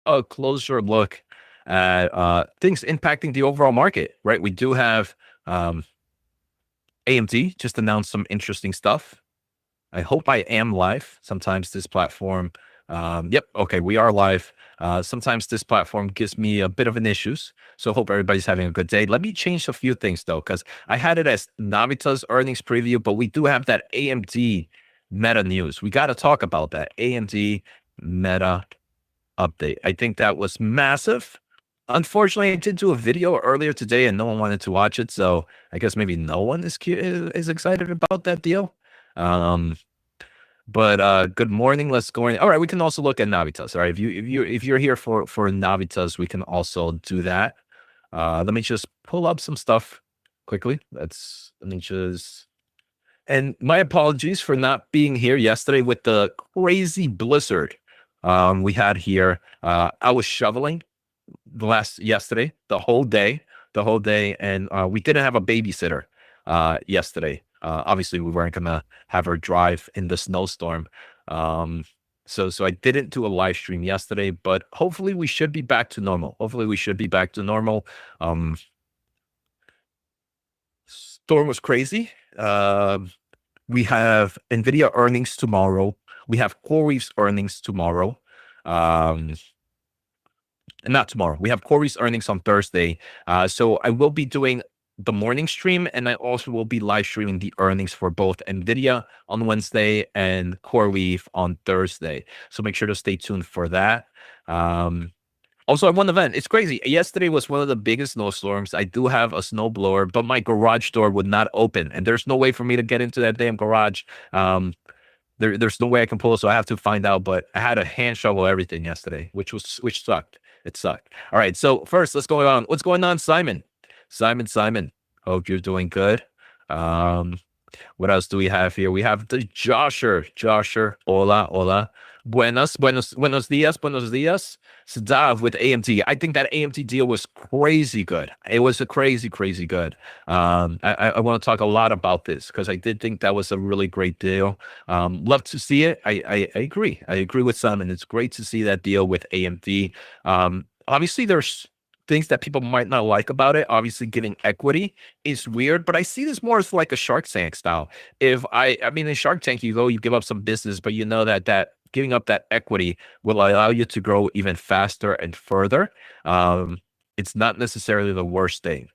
a closer look at things impacting the overall market, right? We do have AMD just announced some interesting stuff. I hope I am live. Sometimes this platform, yep, okay, we are live. Sometimes this platform gives me a bit of an issues. So hope everybody's having a good day. Let me change a few things though, because I had it as Navitas earnings preview, but we do have that AMD Meta news. We got to talk about that AMD Meta update. I think that was massive. Unfortunately, I did do a video earlier today and no one wanted to watch it. So I guess maybe no one is excited about that deal. Um, but good morning. Let's go in. All right, we can also look at Navitas. All right, if you're here for Navitas, we can also do that. Let me just pull up some stuff quickly. Let me just. And my apologies for not being here yesterday with the crazy blizzard we had here. I was shoveling yesterday, the whole day, and we didn't have a babysitter yesterday. Obviously, we weren't gonna have her drive in the snowstorm. So I didn't do a live stream yesterday, but hopefully we should be back to normal. Storm was crazy. We have NVIDIA earnings tomorrow. We have CoreWeave's earnings tomorrow. Not tomorrow. We have Corey's earnings on Thursday. So I will be doing the morning stream, and I also will be live streaming the earnings for both NVIDIA on Wednesday and CoreWeave on Thursday. So make sure to stay tuned for that. Also, at one event, it's crazy. Yesterday was one of the biggest snowstorms. I do have a snowblower, but my garage door would not open, and there's no way for me to get into that damn garage. There's no way I can pull it, so I have to find out. But I had a hand shovel everything yesterday, which sucked. It sucked. All right, so first, let's go on. What's going on, Simon? Simon. Hope you're doing good. What else do we have here? We have the Josher. Hola. Buenos dias. Sadav with AMD. I think that AMD deal was crazy good. It was a crazy good. I want to talk a lot about this because I did think that was a really great deal. Love to see it. I agree. I agree with Simon. It's great to see that deal with AMD. Obviously, there's things that people might not like about it. Obviously, getting equity is weird, but I see this more as like a Shark Tank style. I mean, in Shark Tank, you give up some business, but you know that giving up that equity will allow you to grow even faster and further. It's not necessarily the worst thing.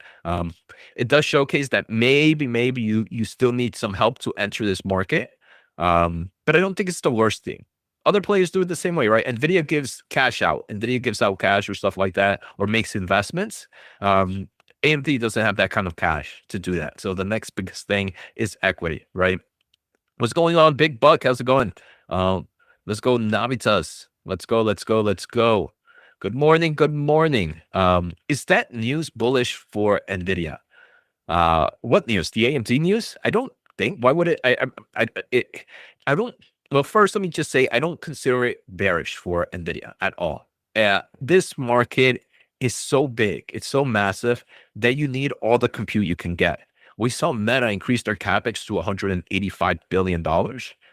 It does showcase that maybe you still need some help to enter this market, but I don't think it's the worst thing. Other players do it the same way, right? NVIDIA gives cash out. NVIDIA gives out cash or stuff like that, or makes investments. AMD doesn't have that kind of cash to do that. So the next biggest thing is equity, right? What's going on, Big Buck? How's it going? Let's go, Navitas. Let's go. Good morning. Is that news bullish for NVIDIA? What news? The AMD news? I don't think. Why would it? I don't. Well, first, let me just say I don't consider it bearish for NVIDIA at all. This market is so big, it's so massive that you need all the compute you can get. We saw Meta increase their capex to $185 billion,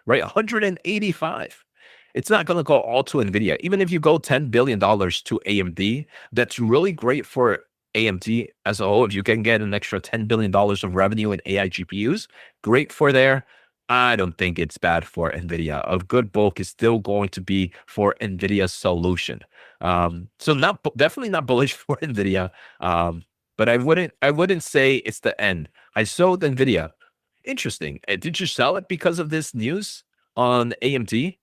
right? 185. It's not going to go all to NVIDIA. Even if you go $10 billion to AMD, that's really great for AMD as a whole. If you can get an extra $10 billion of revenue in AI GPUs, great for there. I don't think it's bad for NVIDIA. A good bulk is still going to be for NVIDIA's solution. So definitely not bullish for NVIDIA. But I wouldn't say it's the end. I sold NVIDIA. Interesting. Did you sell it because of this news on AMD?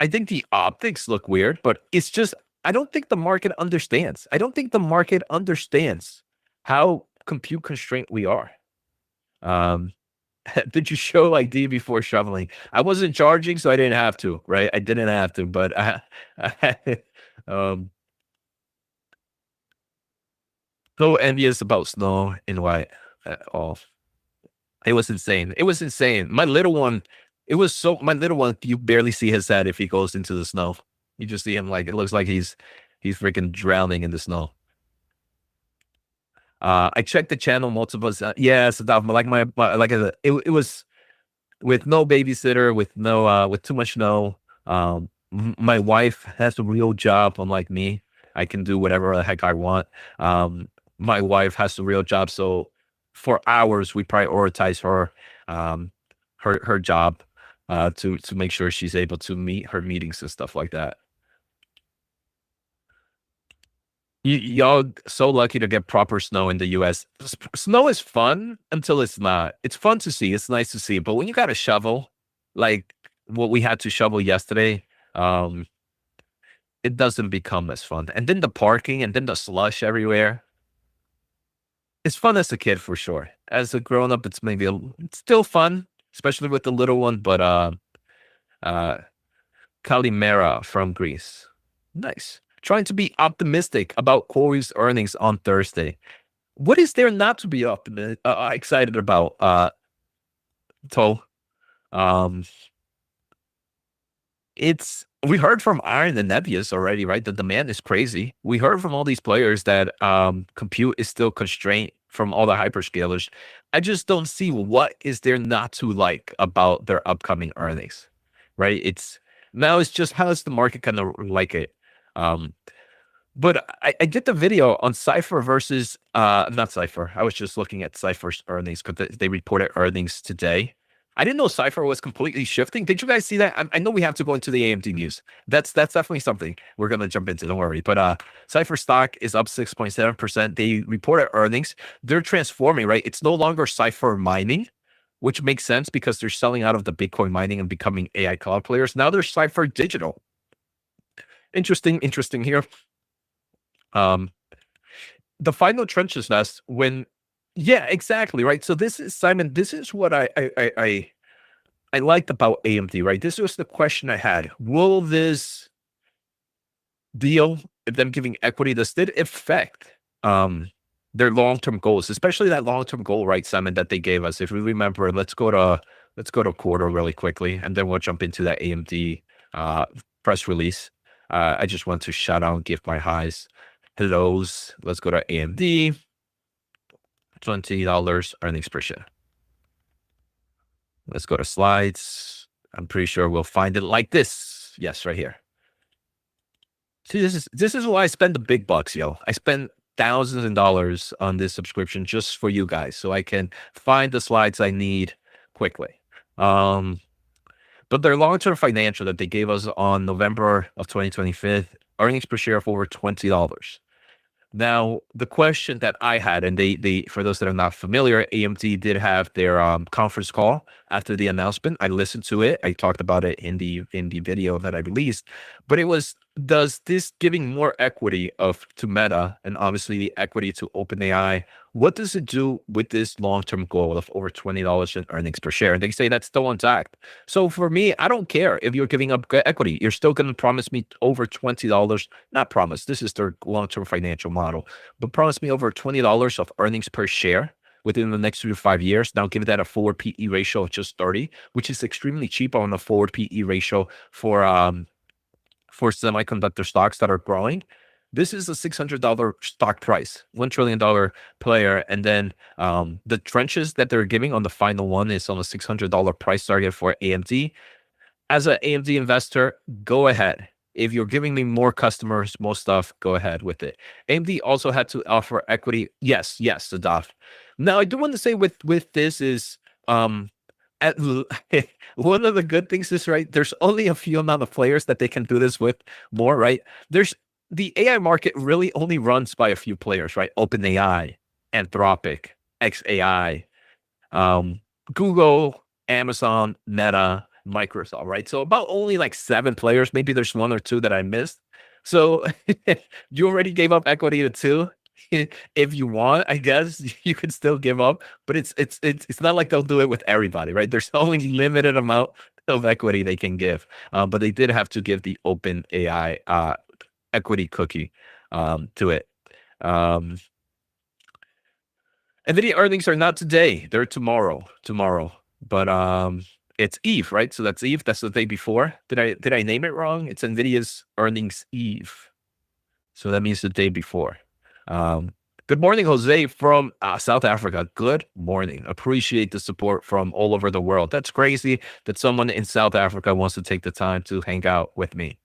I think the optics look weird, but it's just, I don't think the market understands. I don't think the market understands how compute constrained we are. Did you show like D before shoveling? I wasn't charging, so I didn't have to, right? I didn't have to, but so envious about snow and white at all. It was insane. My little one, you barely see his head if he goes into the snow. You just see him like, it looks like he's freaking drowning in the snow. I checked the channel multiple times. Yes, it was with no babysitter, with no with too much snow. My wife has a real job, unlike me. I can do whatever the heck I want. My wife has a real job, so for hours we prioritize her, um, her job, to make sure she's able to meet her meetings and stuff like that. Y'all so lucky to get proper snow in the US. Snow is fun until it's not. It's fun to see. It's nice to see. But when you got to shovel, like what we had to shovel yesterday, um, it doesn't become as fun. And then the parking and then the slush everywhere. It's fun as a kid for sure. As a grown up, it's maybe it's still fun, especially with the little one. But uh, Kalimera from Greece, nice. Trying to be optimistic about Corey's earnings on Thursday. What is there not to be excited about, Toe? Um, it's we heard from Iron and Nebius already, right? The demand is crazy. We heard from all these players that compute is still constrained from all the hyperscalers. I just don't see what is there not to like about their upcoming earnings, right? It's just how is the market gonna like it? Um, but I did the video on Cypher versus not Cypher. I was just looking at Cypher's earnings because they reported earnings today. I didn't know Cypher was completely shifting. Did you guys see that? I know we have to go into the AMD news. That's definitely something we're gonna jump into. Don't worry. But Cypher stock is up 6.7%. They reported earnings. They're transforming, right? It's no longer Cypher mining, which makes sense because they're selling out of the Bitcoin mining and becoming AI cloud players. Now they're Cypher digital. Interesting here. Um, the final trenches nest when yeah, exactly, right? So this is Simon, this is what I liked about AMD, right? This was the question I had. Will this deal, them giving equity, this did affect their long-term goals, especially that long-term goal, right, Simon, that they gave us. If we remember, let's go to quarter really quickly, and then we'll jump into that AMD press release. I just want to shout out and give my highs. Hellos. Let's go to AMD. $20 earnings per share. Let's go to slides. I'm pretty sure we'll find it like this. Yes, right here. See, this is why I spend the big bucks, yo. I spend thousands of dollars on this subscription just for you guys, so I can find the slides I need quickly. But their long-term financial that they gave us on November of 2025, earnings per share of over $20. Now, the question that I had, and they for those that are not familiar, AMD did have their conference call after the announcement. I listened to it. I talked about it in the video that I released. But it was, does this giving more equity to Meta and obviously the equity to OpenAI, what does it do with this long-term goal of over $20 in earnings per share? And they say that's still intact. So for me, I don't care if you're giving up equity. You're still going to promise me over $20. Not promise. This is their long-term financial model, but promise me over $20 of earnings per share within the next 3 to 5 years. Now give that a forward PE ratio of just 30, which is extremely cheap on a forward PE ratio for semiconductor stocks that are growing. This is a $600 stock price, $1 trillion player. And then the trenches that they're giving on the final one is on a $600 price target for AMD. As an AMD investor, go ahead. If you're giving me more customers, more stuff, go ahead with it. AMD also had to offer equity. Yes, Sadaf. Now, I do want to say with this is at, one of the good things is, right, there's only a few amount of players that they can do this with more, right? There's the AI market really only runs by a few players, right? OpenAI, Anthropic, xAI, Google, Amazon, Meta, Microsoft, right? So about only like 7 players. Maybe there's 1 or 2 that I missed. So you already gave up equity to 2. If you want, I guess you could still give up, but it's not like they'll do it with everybody, right? There's only limited amount of equity they can give, but they did have to give the Open AI equity cookie to it. NVIDIA earnings are not today; they're tomorrow. But it's Eve, right? So that's Eve. That's the day before. Did I name it wrong? It's NVIDIA's earnings Eve, so that means the day before. Good morning, Jose from South Africa. Good morning. Appreciate the support from all over the world. That's crazy that someone in South Africa wants to take the time to hang out with me.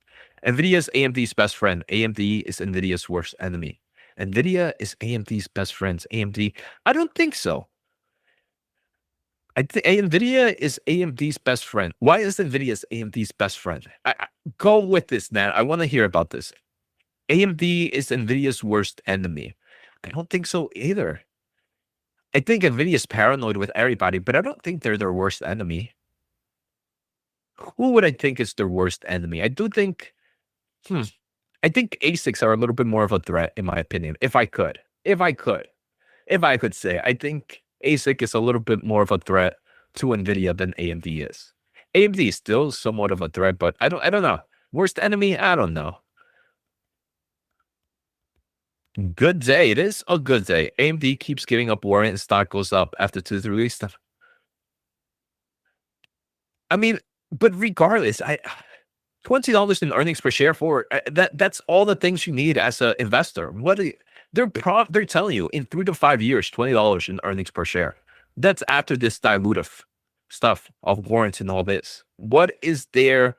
NVIDIA is AMD's best friend. AMD is NVIDIA's worst enemy. NVIDIA is AMD's best friends. AMD, I don't think so. I think NVIDIA is AMD's best friend. Why is NVIDIA AMD's best friend? Go with this, Nat. I want to hear about this. AMD is NVIDIA's worst enemy. I don't think so either. I think NVIDIA is paranoid with everybody, but I don't think they're their worst enemy. Who would I think is their worst enemy? I do think, I think ASICs are a little bit more of a threat, in my opinion. If I could say, I think ASIC is a little bit more of a threat to NVIDIA than AMD is. AMD is still somewhat of a threat, but I don't know. Worst enemy? I don't know. Good day. It is a good day. AMD keeps giving up warrant and stock goes up after 2-3 weeks. I mean, but regardless, $20 in earnings per share for that's all the things you need as an investor. They're telling you in 3 to 5 years, $20 in earnings per share. That's after this dilutive stuff of warrants and all this. What is their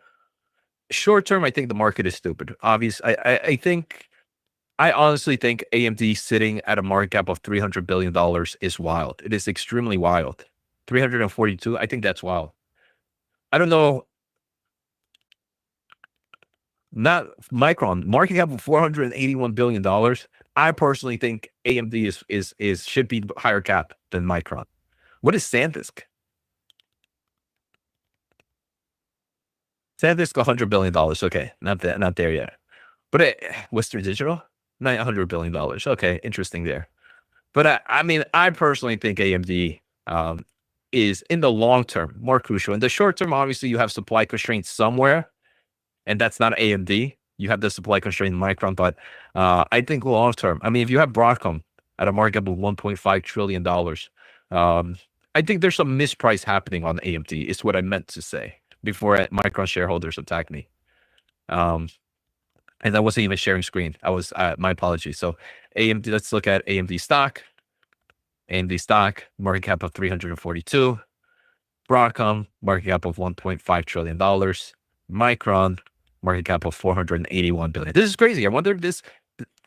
short term? I think the market is stupid. Obviously, I honestly think AMD sitting at a market cap of $300 billion is wild. It is extremely wild. 342, I think that's wild. I don't know. Not Micron, market cap of $481 billion. I personally think AMD should be higher cap than Micron. What is SanDisk? SanDisk, $100 billion. Okay, not there yet. But Western Digital, $900 billion. Okay, interesting there. But I mean, I personally think AMD is in the long term more crucial. In the short term, obviously, you have supply constraints somewhere, and that's not AMD. You have the supply constraint in Micron, but I think long term, I mean, if you have Broadcom at a market cap of $1.5 trillion, I think there's some misprice happening on AMD, is what I meant to say before Micron shareholders attack me. And I wasn't even sharing screen. I was, my apologies. So AMD, let's look at AMD stock. AMD stock, market cap of 342. Broadcom, market cap of $1.5 trillion. Micron, market cap of $481 billion. This is crazy. I wonder if do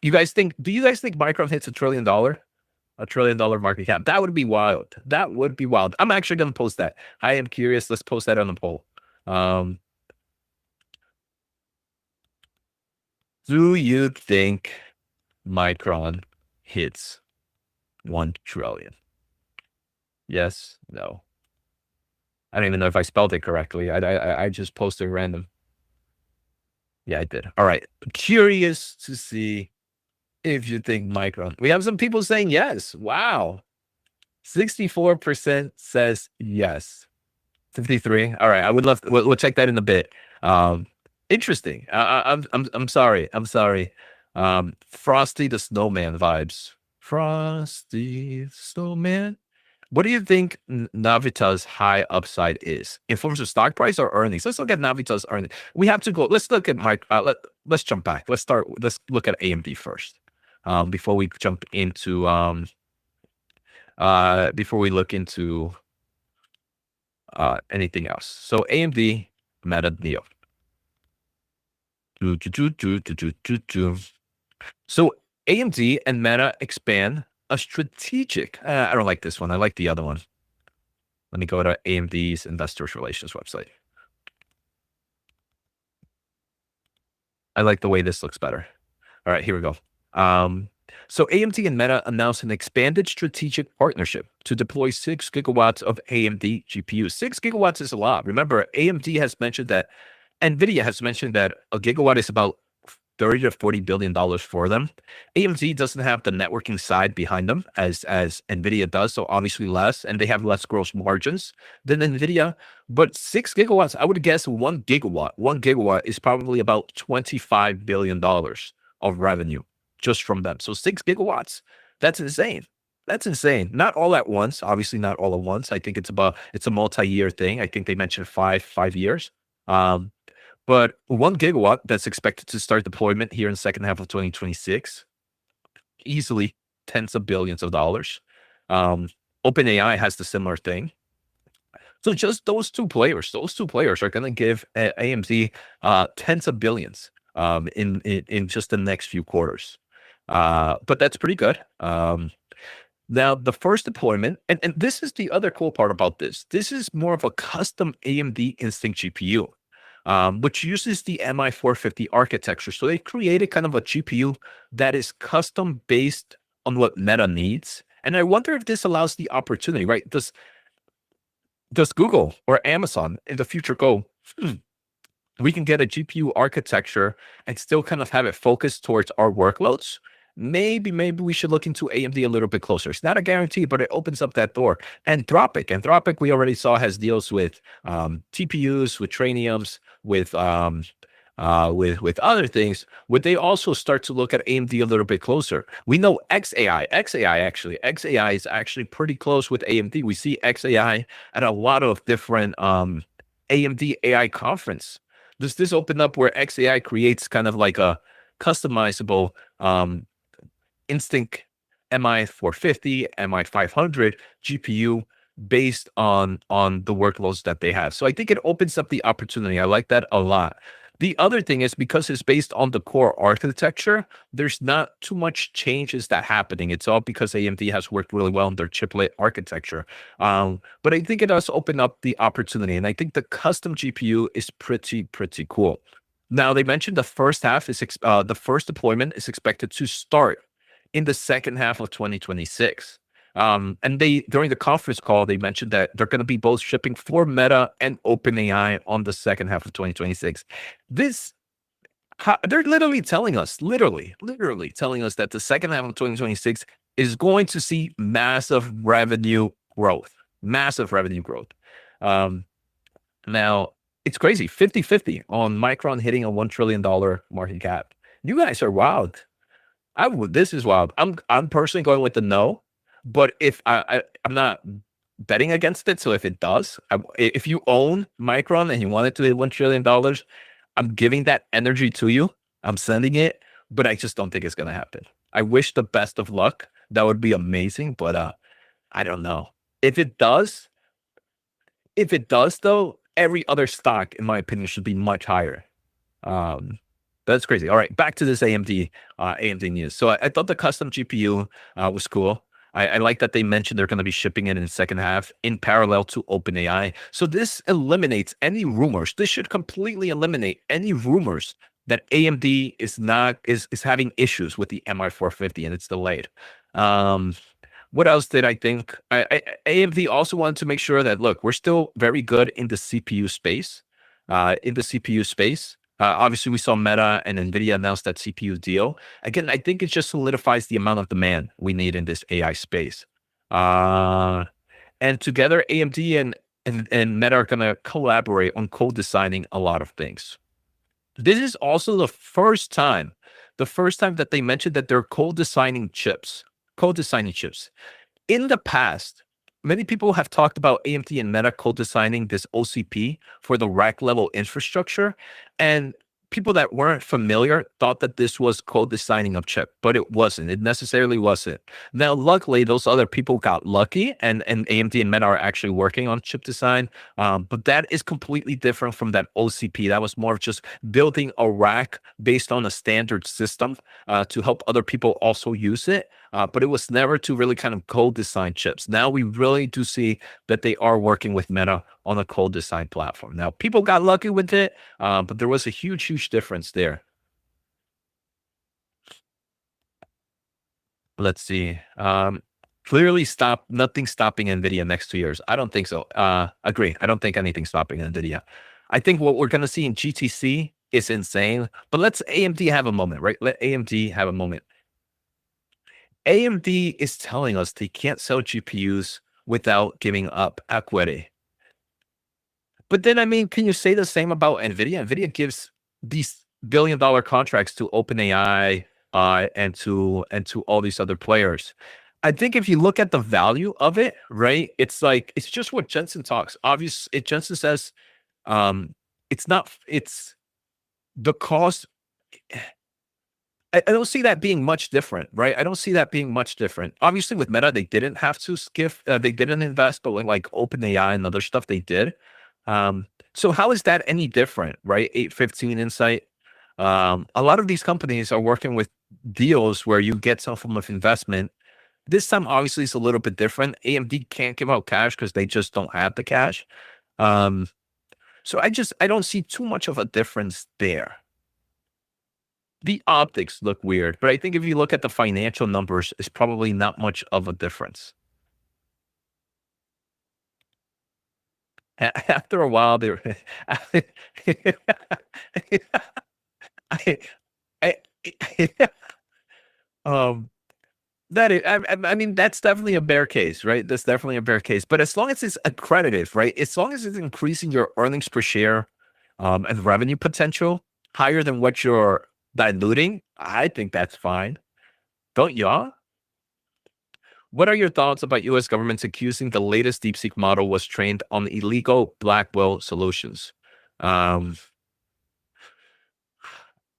you guys think Micron hits $1 trillion? $1 trillion market cap. That would be wild. That would be wild. I'm actually going to post that. I am curious. Let's post that on the poll. Do you think Micron hits 1 trillion? Yes, no. I don't even know if I spelled it correctly. I just posted random. Yeah, I did. All right. Curious to see if you think Micron. We have some people saying yes. Wow. 64% says yes. 53. All right. I would love to, we'll check that in a bit. Interesting. I'm sorry. Frosty the Snowman vibes. Frosty the Snowman. What do you think Navitas high upside is in forms of stock price or earnings? Let's look at Navitas earnings. We have to go. Let's look at let's jump back. Let's look at AMD first. Before we jump into before we look into anything else. So AMD, Meta, Neo. So AMD and Meta expand a strategic. I don't like this one. I like the other one. Let me go to AMD's Investor Relations website. I like the way this looks better. All right, here we go. So AMD and Meta announced an expanded strategic partnership to deploy 6 gigawatts of AMD GPUs. 6 gigawatts is a lot. Remember, AMD has mentioned that, NVIDIA has mentioned that a gigawatt is about $30 to $40 billion for them. AMD doesn't have the networking side behind them as NVIDIA does, so obviously less, and they have less gross margins than NVIDIA. But 6 gigawatts, I would guess 1 gigawatt is probably about $25 billion of revenue just from them. So 6 gigawatts, that's insane. That's insane. Not all at once, obviously not all at once. I think it's a multi-year thing. I think they mentioned five years. But 1 gigawatt that's expected to start deployment here in the second half of 2026, easily tens of billions of dollars. OpenAI has the similar thing. So just those two players are going to give AMD tens of billions in just the next few quarters. But that's pretty good. Now, the first deployment, and this is the other cool part about this. This is more of a custom AMD Instinct GPU, which uses the MI450 architecture. So they created kind of a GPU that is custom based on what Meta needs. And I wonder if this allows the opportunity, right? Does Google or Amazon in the future go, we can get a GPU architecture and still kind of have it focused towards our workloads? Maybe we should look into AMD a little bit closer. It's not a guarantee, but it opens up that door. Anthropic, we already saw, has deals with TPUs, with Trainiums, with other things. Would they also start to look at AMD a little bit closer? We know XAI is actually pretty close with AMD. We see XAI at a lot of different AMD AI conference. Does this open up where XAI creates kind of like a customizable Instinct MI450, MI500 GPU based on the workloads that they have? So I think it opens up the opportunity. I like that a lot. The other thing is, because it's based on the core architecture, there's not too much changes that happening. It's all because AMD has worked really well in their chiplet architecture. But I think it does open up the opportunity. And I think the custom GPU is pretty cool. Now, they mentioned the first deployment is expected to start in the second half of 2026. And during the conference call, they mentioned that they're going to be both shipping for Meta and OpenAI on the second half of 2026. They're literally telling us that the second half of 2026 is going to see massive revenue growth. Now, it's crazy. 50-50 on Micron hitting a $1 trillion market cap. You guys are wild. This is wild. I'm personally going with the no, but if I'm not betting against it. So if it does, if you own Micron and you want it to hit $1 trillion, I'm giving that energy to you. I'm sending it, but I just don't think it's going to happen. I wish the best of luck. That would be amazing, but I don't know. If it does though, every other stock, in my opinion, should be much higher. That's crazy. All right, back to this AMD news. So I thought the custom GPU was cool. I like that they mentioned they're going to be shipping it in the second half in parallel to OpenAI. So this eliminates any rumors. This should completely eliminate any rumors that AMD is having issues with the MI450 and it's delayed. What else did I think? AMD also wanted to make sure that, look, we're still very good in the CPU space. Obviously, we saw Meta and NVIDIA announce that CPU deal. Again, I think it just solidifies the amount of demand we need in this AI space. And together, AMD and Meta are going to collaborate on co-designing a lot of things. This is also the first time that they mentioned that they're co-designing chips. In the past, many people have talked about AMD and Meta co-designing this OCP for the rack level infrastructure, and people that weren't familiar thought that this was co-designing a chip, but it wasn't. It necessarily wasn't. Now, luckily, those other people got lucky, and AMD and Meta are actually working on chip design, but that is completely different from that OCP. That was more of just building a rack based on a standard system to help other people also use it. But it was never to really kind of co-design chips. Now we really do see that they are working with Meta on a co-design platform. Now, people got lucky with it, but there was a huge difference there. Let's see. Clearly nothing stopping NVIDIA next 2 years. I don't think so. Agree. I don't think anything's stopping NVIDIA. I think what we're going to see in GTC is insane, but let's AMD have a moment, right? Let AMD have a moment. AMD is telling us they can't sell GPUs without giving up equity. But then, I mean, can you say the same about NVIDIA? NVIDIA gives these billion-dollar contracts to OpenAI and to all these other players. I think if you look at the value of it, right, it's like, it's just what Jensen talks. Obviously, Jensen says it's the cost. I don't see that being much different, right? I don't see that being much different. Obviously, with Meta, they didn't have to skip, they didn't invest, but with like OpenAI and other stuff, they did. So how is that any different, right? 815 Insight. A lot of these companies are working with deals where you get some form of investment. This time, obviously, it's a little bit different. AMD can't give out cash because they just don't have the cash. Um, so I don't see too much of a difference there. The optics look weird, but I think if you look at the financial numbers, it's probably not much of a difference. After a while, they're I, I, I, um, I mean, that's definitely a bear case, right? That's definitely a bear case. But as long as it's accredited, right? As long as it's increasing your earnings per share, and revenue potential higher than what you're diluting, I think that's fine. Don't y'all? What are your thoughts about US governments accusing the latest DeepSeek model was trained on illegal Blackwell solutions? Um,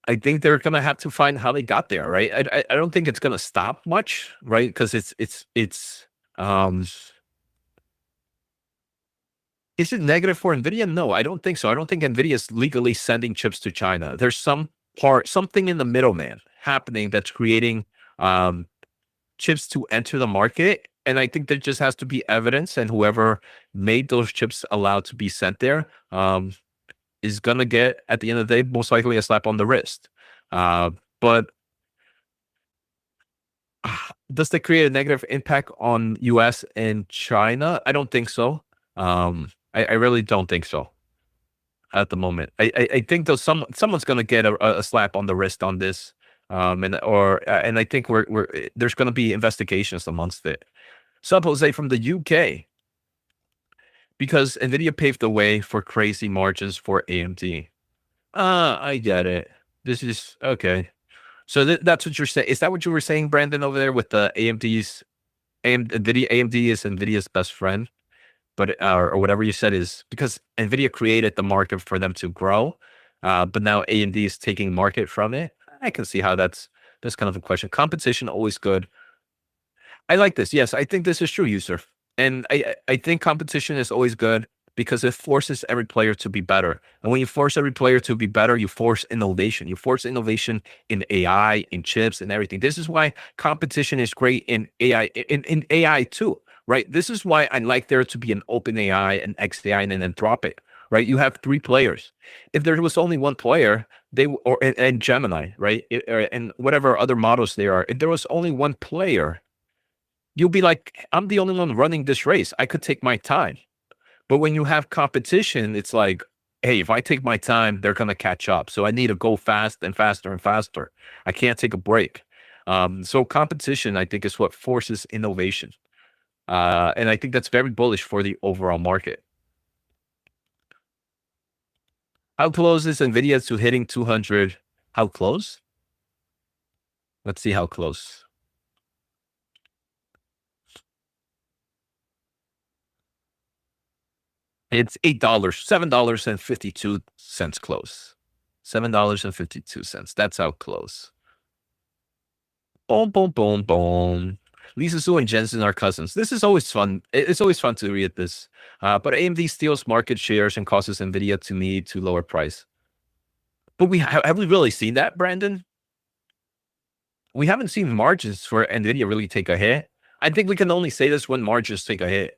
I think they're gonna have to find how they got there, right? I don't think it's gonna stop much, right? Because um is it negative for NVIDIA? No, I don't think so. I don't think NVIDIA is legally sending chips to China. There's something in the middleman happening that's creating um chips to enter the market. And I think there just has to be evidence, and whoever made those chips allowed to be sent there is gonna get, at the end of the day, most likely a slap on the wrist. But does that create a negative impact on US and China? I don't think so. I really don't think so at the moment. I think though someone's gonna get a slap on the wrist on this. And I think there's gonna be investigations amongst it. Sub Jose from the UK, because NVIDIA paved the way for crazy margins for AMD. I get it. This is okay. So that's what you're saying. Is that what you were saying, Brandon, over there with the AMD's NVIDIA? AMD is NVIDIA's best friend, but or whatever you said is because NVIDIA created the market for them to grow, but now AMD is taking market from it. I can see how that's kind of a question. Competition always good. I like this. Yes, I think this is true, user. And I think competition is always good because it forces every player to be better. And when you force every player to be better, you force innovation. You force innovation in AI, in chips, and everything. This is why competition is great in AI, in AI too, right? This is why I like there to be an open AI, an XAI, and an Anthropic, right? You have three players. If there was only one player, and Gemini, right? And whatever other models there are, if there was only one player, you'll be like, I'm the only one running this race. I could take my time. But when you have competition, it's like, hey, if I take my time, they're going to catch up. So I need to go fast and faster and faster. I can't take a break. So competition, I think, is what forces innovation. And I think that's very bullish for the overall market. How close is NVIDIA to hitting 200? How close? Let's see how close. It's $8, $7.52 close. $7.52. That's how close. Boom, boom, boom, boom. Lisa Su and Jensen are cousins. This is always fun. It's always fun to read this. But AMD steals market shares and causes NVIDIA to need to lower price. But have we really seen that, Brandon? We haven't seen margins for NVIDIA really take a hit. I think we can only say this when margins take a hit.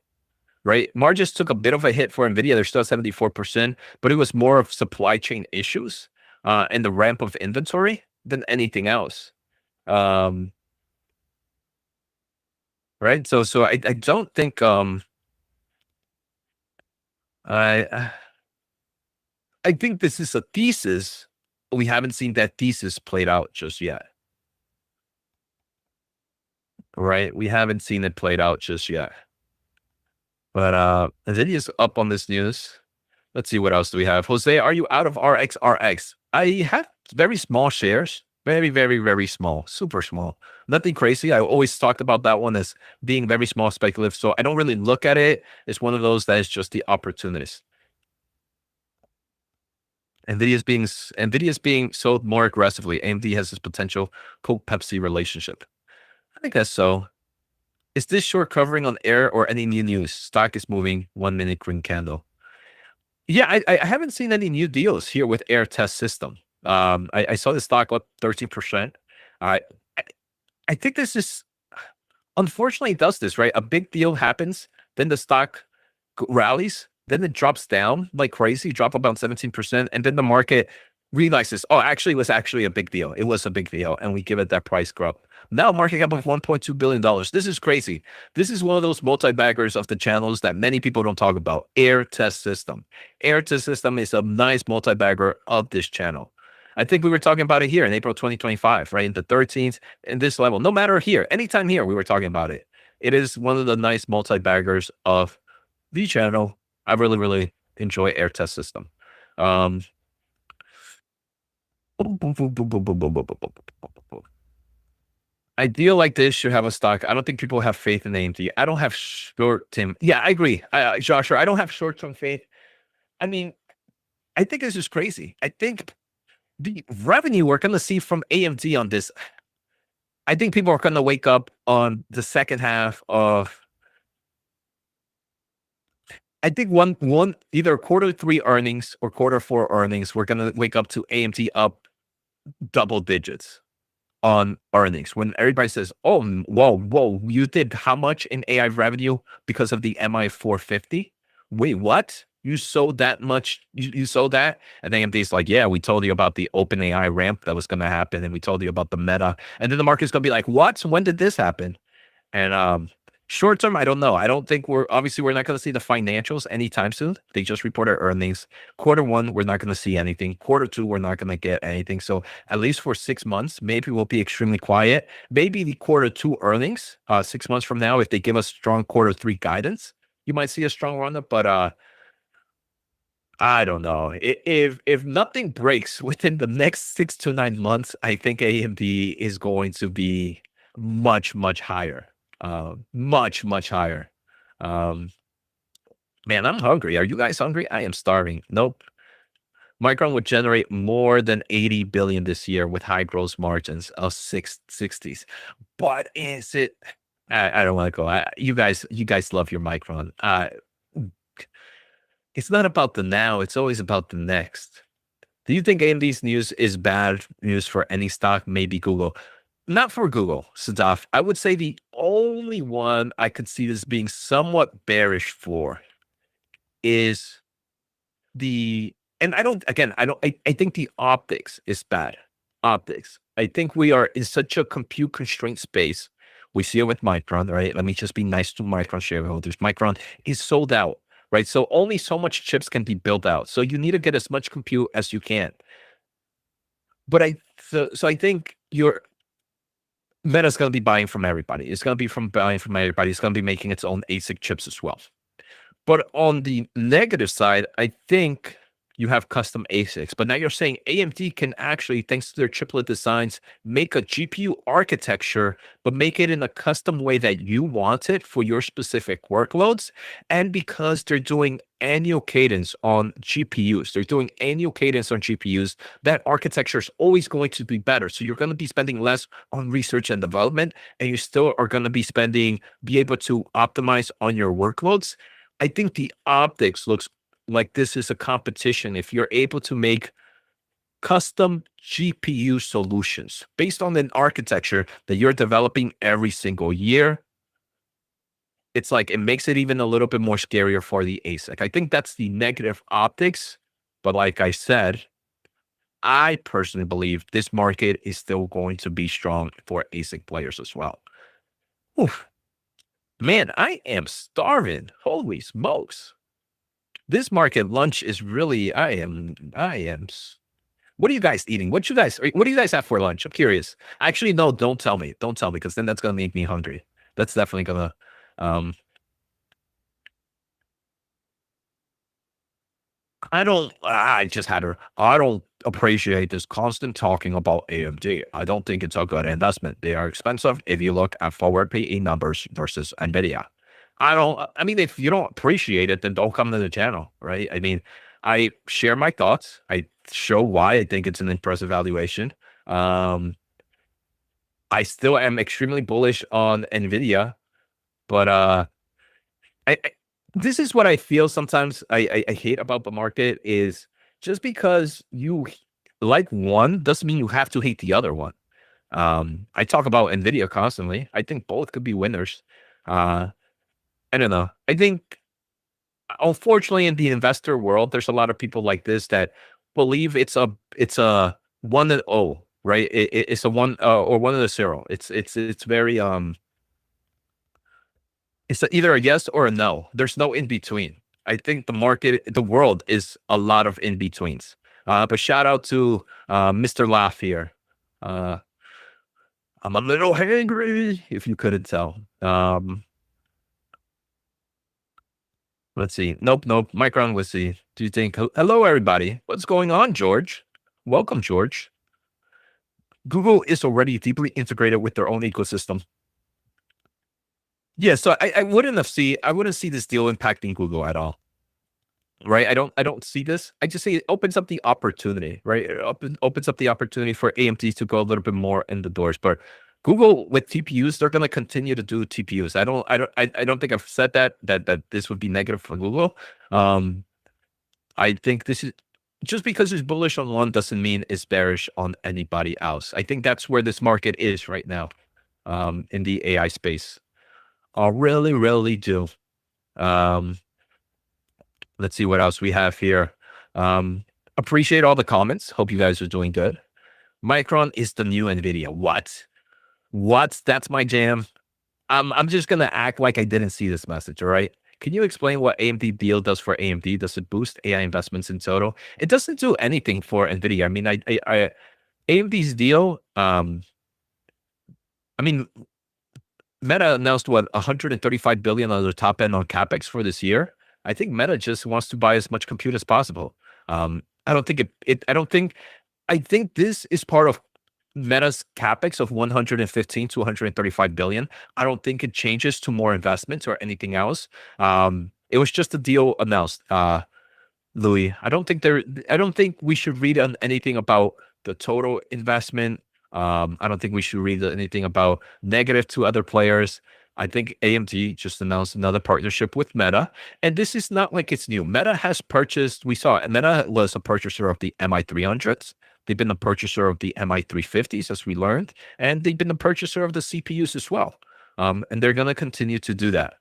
Right? Margins took a bit of a hit for NVIDIA. They're still 74%, but it was more of supply chain issues and the ramp of inventory than anything else. Right? So I don't think I I think this is a thesis. We haven't seen that thesis played out just yet. Right? We haven't seen it played out just yet. But NVIDIA's up on this news. Let's see, what else do we have? Jose, are you out of RXRX? I have very small shares. Very, very, very small. Super small. Nothing crazy. I always talked about that one as being very small speculative. So I don't really look at it. It's one of those that is just the opportunist. NVIDIA is being sold more aggressively. AMD has this potential Coke-Pepsi relationship. I think that's so. Is this short covering on Aehr or any new news? Stock is moving 1 minute green candle. Yeah, I haven't seen any new deals here with Aehr Test System. I saw the stock up 13%. I I I think this is unfortunately it does this, right? A big deal happens, then the stock rallies, then it drops down like crazy, drop about 17%, and then the market realizes, oh, actually, it was actually a big deal. It was a big deal, and we give it that price growth. Now, market cap of $1.2 billion. This is crazy. This is one of those multi-baggers of the channels that many people don't talk about. Aehr Test System. Aehr Test System is a nice multi-bagger of this channel. I think we were talking about it here in April 2025, right? In the 13th, in this level. No matter here, anytime here, we were talking about it. It is one of the nice multi-baggers of the channel. I really, really enjoy Aehr Test System. Um, I deal like this should have a stock. I don't think people have faith in AMD. I don't have short term. Yeah, I agree, Joshua. I don't have short term faith. I mean, I think this is crazy. I think the revenue we're going to see from AMD on this. I think people are going to wake up on the second half of. I think one either quarter 3 earnings or quarter 4 earnings. We're going to wake up to AMD up double digits on earnings when everybody says, "Oh, whoa, you did how much in AI revenue because of the MI 450? Wait, what? You sold that much? You sold that?" And AMD's like, "Yeah, we told you about the open AI ramp that was going to happen, and we told you about the Meta." And then the market's going to be like, "What? When did this happen?" And short term, I don't know. I don't think we're not going to see the financials anytime soon. They just reported earnings. Quarter 1, we're not going to see anything. Quarter 2, we're not going to get anything. So at least for 6 months, maybe we'll be extremely quiet. Maybe the quarter 2 earnings, 6 months from now, if they give us strong quarter 3 guidance, you might see a strong run up. But I don't know. If nothing breaks within the next 6 to 9 months, I think AMD is going to be much higher. Much higher. Um, Man, I'm hungry. Are you guys hungry? I am starving. Nope. Micron would generate more than 80 billion this year with high gross margins of 660s. But is it? I don't want to go. You guys love your Micron. It's not about the now. It's always about the next. Do you think AMD's news is bad news for any stock? Maybe Google. Not for Google, Sadaf. I would say the only one I could see this being somewhat bearish for is the, and I think the optics is bad. Optics. I think we are in such a compute constraint space. We see it with Micron, right? Let me just be nice to Micron shareholders. Micron is sold out, right? So only so much chips can be built out. So you need to get as much compute as you can. But I think Meta's going to be buying from everybody. It's going to be buying from everybody. It's going to be making its own ASIC chips as well. But on the negative side, I think you have custom ASICs. But now you're saying AMD can actually, thanks to their chiplet designs, make a GPU architecture, but make it in a custom way that you want it for your specific workloads. And because they're doing annual cadence on GPUs, that architecture is always going to be better. So you're going to be spending less on research and development, and you still are going to be able to optimize on your workloads. I think the optics looks like this is a competition. If you're able to make custom GPU solutions based on an architecture that you're developing every single year, it's like it makes it even a little bit more scarier for the ASIC. I think that's the negative optics. But like I said, I personally believe this market is still going to be strong for ASIC players as well. Oof. Man, I am starving. Holy smokes. This market lunch is really, what are you guys eating? What do you guys have for lunch? I'm curious. Actually, no, don't tell me. Don't tell me, because then that's going to make me hungry. That's definitely going to, I don't appreciate this constant talking about AMD. I don't think it's a good investment. They are expensive if you look at forward PE numbers versus NVIDIA. I mean, if you don't appreciate it, then don't come to the channel, right? I mean, I share my thoughts. I show why I think it's an impressive valuation. I still am extremely bullish on NVIDIA, but I this is what I feel sometimes I hate about the market is just because you like one doesn't mean you have to hate the other one. I talk about NVIDIA constantly. I think both could be winners. Uh, I don't know. I think unfortunately in the investor world, there's a lot of people like this that believe it's a 1 and 0, right? It's a one or 1 and 0. It's very it's either a yes or a no. There's no in between. I think the world is a lot of in betweens. But shout out to Mr. Laugh here. Uh, I'm a little hangry, if you couldn't tell. Let's see. Nope, nope. Micron was the. Do you think? Hello, everybody. What's going on, George? Welcome, George. Google is already deeply integrated with their own ecosystem. Yeah, so I wouldn't see this deal impacting Google at all. Right? I don't see this. I just see it opens up the opportunity, right? It opens up the opportunity for AMD to go a little bit more in the doors. But Google with TPUs, they're going to continue to do TPUs. I don't think I've said that this would be negative for Google. I think this is just because it's bullish on one doesn't mean it's bearish on anybody else. I think that's where this market is right now, in the AI space. I really, really do. Um, let's see what else we have here. Appreciate all the comments. Hope you guys are doing good. Micron is the new NVIDIA. What? What? That's my jam. I'm just gonna act like I didn't see this message. All right. Can you explain what AMD deal does for AMD? Does it boost AI investments in total? It doesn't do anything for NVIDIA. I mean, AMD's deal. I mean, Meta announced what 135 billion on the top end on capex for this year. I think Meta just wants to buy as much compute as possible. I don't think I don't think. I think this is part of Meta's capex of 115 to 135 billion. I don't think it changes to more investments or anything else. It was just a deal announced. Louis, I don't think we should read on anything about the total investment. I don't think we should read anything about negative to other players. I think AMD just announced another partnership with Meta, and this is not like it's new. Meta has purchased. We saw Meta was a purchaser of the MI300s. They've been a purchaser of the MI350s, as we learned, and they've been a purchaser of the CPUs as well. And they're going to continue to do that.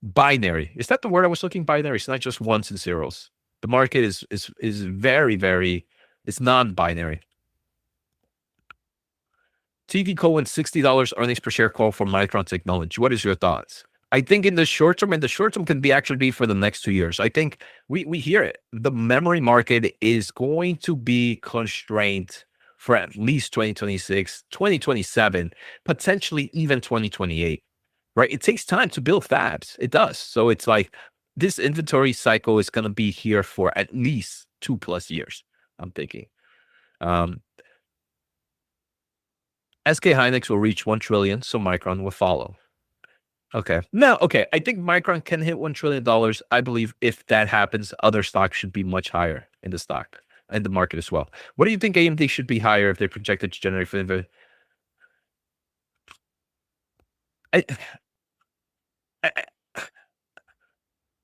Binary. Is that the word I was looking? Binary. It's not just ones and zeros. The market is very, very, it's non-binary. TV Cohen, $60 earnings per share call for Micron Technology. What is your thoughts? I think in the short term, and the short term can be actually be for the next 2 years. I think we hear it. The memory market is going to be constrained for at least 2026, 2027, potentially even 2028. Right? It takes time to build fabs. It does. So it's like this inventory cycle is going to be here for at least 2+ years, I'm thinking. SK Hynix will reach 1 trillion, so Micron will follow. Okay. Now, okay, I think Micron can hit $1 trillion. I believe if that happens, other stocks should be much higher in the market as well. What do you think AMD should be higher if they're projected to generate for I, I,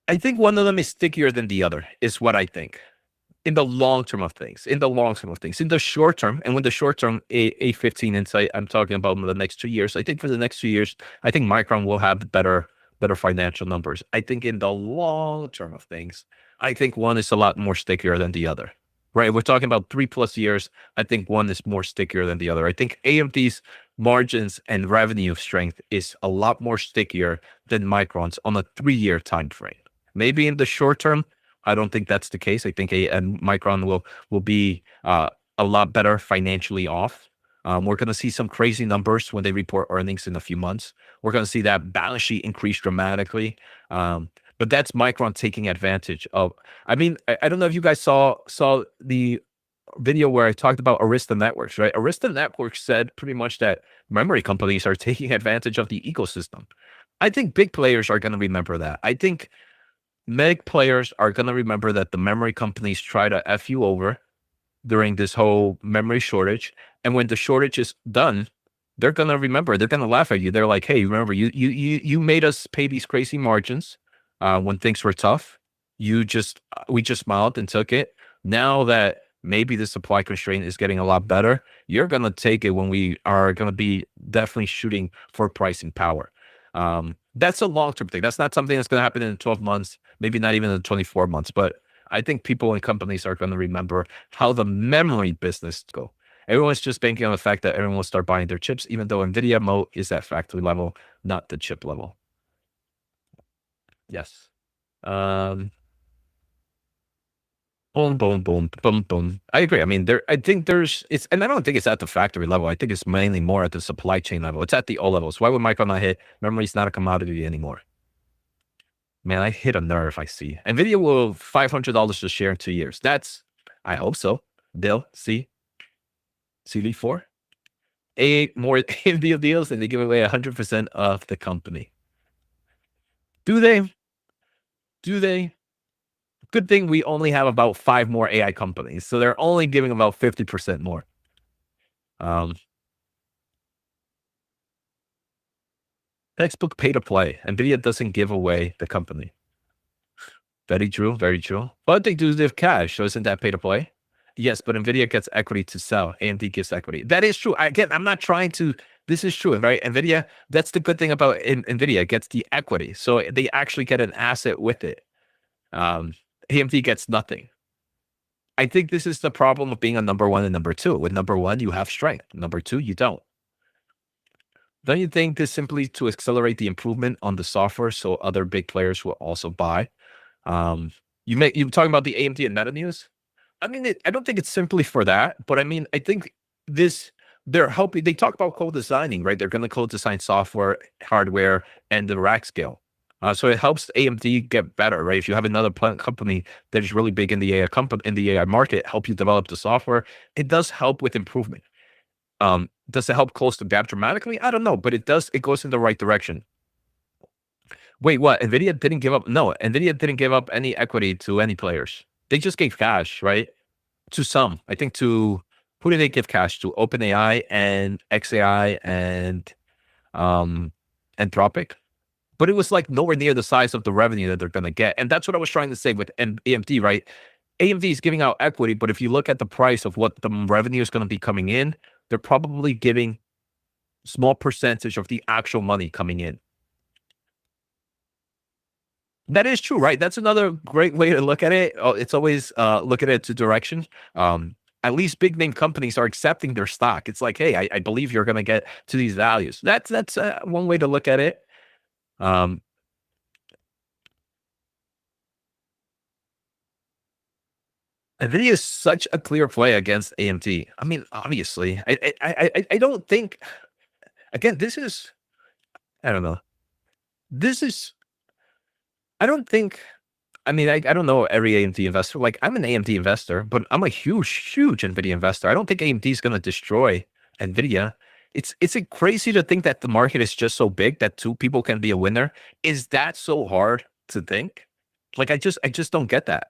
I think one of them is stickier than the other, is what I think. In the long term of things, in the short term, and when the short term A15 insight, I'm talking about the next 2 years. I think for the next 2 years, I think Micron will have better financial numbers. I think in the long term of things, I think one is a lot more stickier than the other. Right? We're talking about 3+ years. I think one is more stickier than the other. I think AMD's margins and revenue strength is a lot more stickier than Micron's on a 3-year time frame. Maybe in the short term, I don't think that's the case. I think Micron will be a lot better financially off. We're going to see some crazy numbers when they report earnings in a few months. We're going to see that balance sheet increase dramatically. But that's Micron taking advantage of. I mean, I don't know if you guys saw the video where I talked about Arista Networks, right? Arista Networks said pretty much that memory companies are taking advantage of the ecosystem. I think big players are going to remember that. I think Meg players are going to remember that the memory companies try to F you over during this whole memory shortage. And when the shortage is done, they're going to remember, they're going to laugh at you. They're like, hey, remember, you made us pay these crazy margins when things were tough. We just smiled and took it. Now that maybe the supply constraint is getting a lot better, you're going to take it when we are going to be definitely shooting for pricing power. That's a long-term thing. That's not something that's going to happen in 12 months, maybe not even in 24 months, but I think people and companies are going to remember how the memory business go. Everyone's just banking on the fact that everyone will start buying their chips, even though NVIDIA Mo is at factory level, not the chip level. Yes. Um, boom, boom, boom, boom, boom. I agree. I mean, I think and I don't think it's at the factory level. I think it's mainly more at the supply chain level. It's at the O levels. Why would Micron not hit? Memory's not a commodity anymore. Man, I hit a nerve. I see. NVIDIA will $500 a share in 2 years. I hope so. They'll see. CD4. 8 more AMD deals, and they give away 100% of the company. Do they? Do they? Good thing we only have about 5 more AI companies, so they're only giving about 50% more. Textbook pay to play. NVIDIA doesn't give away the company. Very true, very true. But they do give cash, so isn't that pay to play? Yes, but NVIDIA gets equity to sell. AMD gives equity. That is true. Again, I'm not trying to. This is true, right? NVIDIA, that's the good thing about NVIDIA, gets the equity. So they actually get an asset with it. AMD gets nothing. I think this is the problem of being a number one and number two. With number one, you have strength. Number two, you don't. Don't you think this simply to accelerate the improvement on the software so other big players will also buy? You talking about the AMD and Meta news? I mean, I don't think it's simply for that, but I mean, I think they're helping. They talk about co-designing, right? They're going to co-design software, hardware, and the rack scale. So it helps AMD get better, right? If you have another company that is really big in the AI market, help you develop the software, it does help with improvement. Does it help close the gap dramatically? I don't know, but it does. It goes in the right direction. Wait, what? NVIDIA didn't give up? No, NVIDIA didn't give up any equity to any players. They just gave cash, right? To some. I think to who did they give cash to? OpenAI and XAI and Anthropic. But it was like nowhere near the size of the revenue that they're going to get. And that's what I was trying to say with AMD, right? AMD is giving out equity, but if you look at the price of what the revenue is going to be coming in, they're probably giving small percentage of the actual money coming in. That is true, right? That's another great way to look at it. It's always look at it two directions. At least big name companies are accepting their stock. It's like, hey, I believe you're going to get to these values. That's one way to look at it. NVIDIA is such a clear play against AMD. I mean, obviously, I don't think. Again, I don't know. This is I don't think. I mean, I don't know every AMD investor. Like, I'm an AMD investor, but I'm a huge, huge NVIDIA investor. I don't think AMD is going to destroy NVIDIA. It's crazy to think that the market is just so big that two people can be a winner. Is that so hard to think? Like, I just don't get that.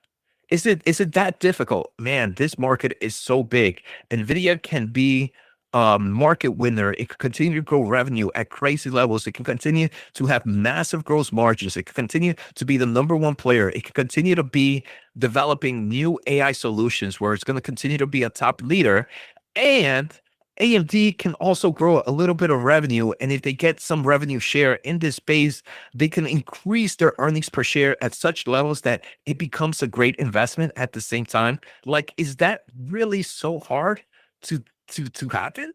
Is it that difficult? Man, this market is so big. NVIDIA can be a market winner. It can continue to grow revenue at crazy levels. It can continue to have massive gross margins. It can continue to be the number one player. It can continue to be developing new AI solutions where it's going to continue to be a top leader. And AMD can also grow a little bit of revenue. And if they get some revenue share in this space, they can increase their earnings per share at such levels that it becomes a great investment at the same time. Like, is that really so hard to happen?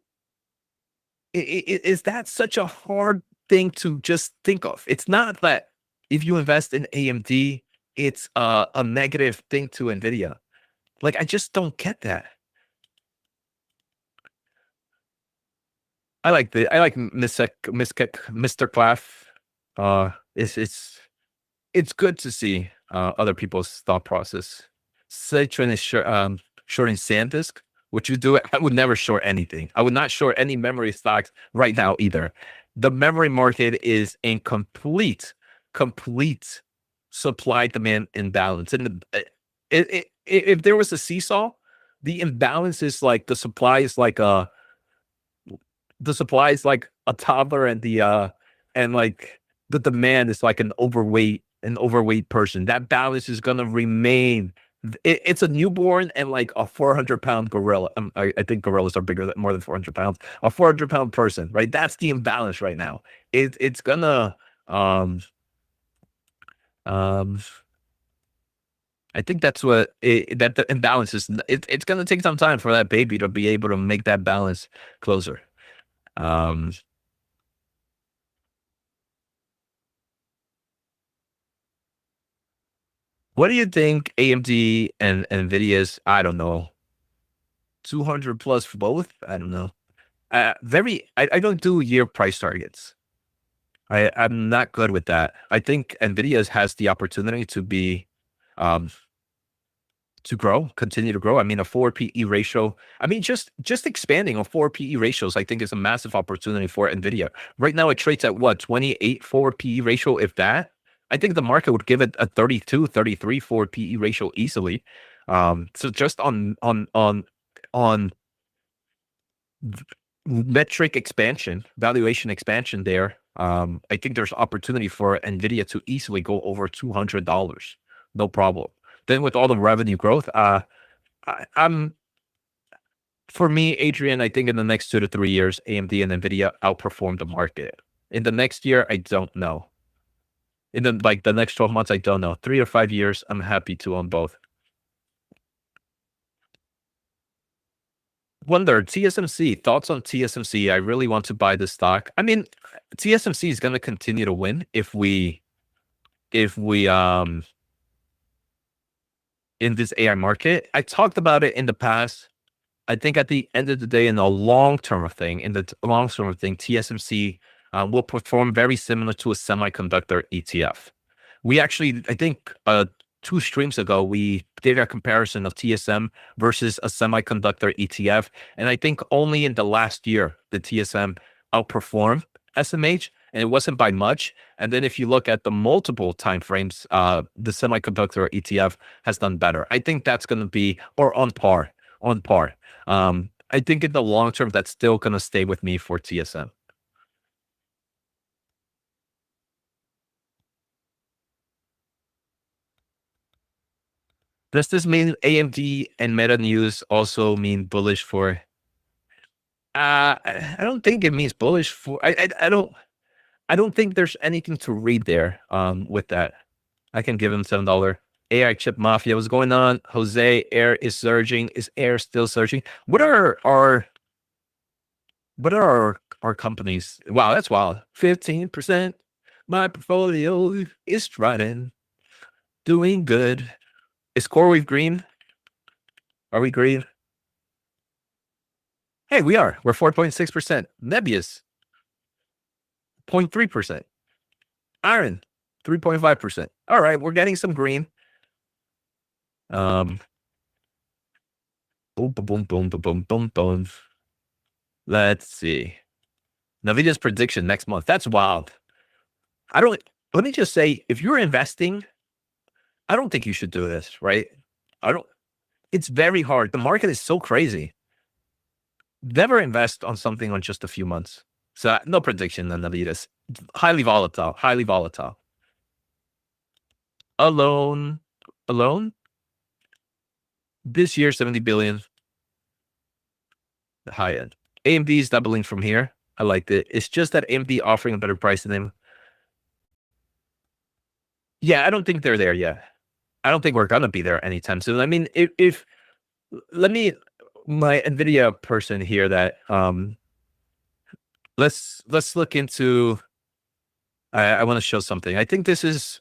Is that such a hard thing to just think of? It's not that if you invest in AMD, it's a negative thing to NVIDIA. Like, I just don't get that. I like Mr. Claff. It's good to see other people's thought process. Citron is shorting SanDisk. Would you do it? I would never short anything. I would not short any memory stocks right now either. The memory market is in complete supply demand imbalance. And if there was a seesaw, the imbalance is like the supply is like a toddler, and and like the demand is like an overweight person. That balance is gonna remain. It's a newborn and like a 400-pound gorilla. I think gorillas are bigger than more than 400 pounds. A 400-pound person, right? That's the imbalance right now. It's gonna um um I think that's that the imbalance is. It's gonna take some time for that baby to be able to make that balance closer. Um, what do you think AMD and NVIDIA's, I don't know, 200 plus for both? I don't know. I don't do year price targets. I'm not good with that. I think NVIDIA's has the opportunity um, to grow, continue to grow. I mean, a 4 PE ratio. I mean, just expanding on 4 PE ratios, I think is a massive opportunity for NVIDIA. Right now, it trades at what, 28 4 PE ratio, if that. I think the market would give it a 32, 33 4 PE ratio easily. So just on metric expansion, valuation expansion there, I think there's opportunity for NVIDIA to easily go over $200. No problem. Then with all the revenue growth, I'm for me, Adrian, I think in the next 2 to 3 years, AMD and NVIDIA outperform the market. In the next year, I don't know. In the next 12 months, I don't know. 3 or 5 years, I'm happy to own both. Wonder, TSMC, thoughts on TSMC? I really want to buy this stock. I mean, TSMC is going to continue to win if we in this AI market. I talked about it in the past. I think at the end of the day, in the long term of thing, TSMC will perform very similar to a semiconductor ETF. We actually, I think, 2 streams ago, we did a comparison of TSM versus a semiconductor ETF, and I think only in the last year did TSM outperform SMH, and it wasn't by much. And then if you look at the multiple timeframes, the semiconductor ETF has done better. I think that's going to be or on par, on par. I think in the long term, that's still going to stay with me for TSM. Does this mean AMD and Meta news also mean bullish for? I don't think it means bullish for. I don't think there's anything to read there. With that, I can give him $7. AI chip mafia, what's going on? Jose, Aehr is surging. Is Aehr still surging? What are our companies? Wow, that's wild. 15%. My portfolio is thriving, doing good. Is CoreWeave green? Are we green? Hey, we are. We're 4.6%. Nebius, 0.3%. Iron, 3.5%. All right, we're getting some green. Boom, boom, boom, boom, boom, boom, boom, boom. Let's see. Navitas prediction next month. That's wild. Let me just say, if you're investing, I don't think you should do this, right? I don't, it's very hard. The market is so crazy. Never invest on something on just a few months. So no prediction on Navitas. Highly volatile, highly volatile. Alone, alone. This year, 70 billion. The high end. AMD is doubling from here. I liked it. It's just that AMD offering a better price than them. Yeah, I don't think they're there yet. I don't think we're gonna be there anytime soon. I mean, if let me, my NVIDIA person here that let's look into. I want to show something. I think this is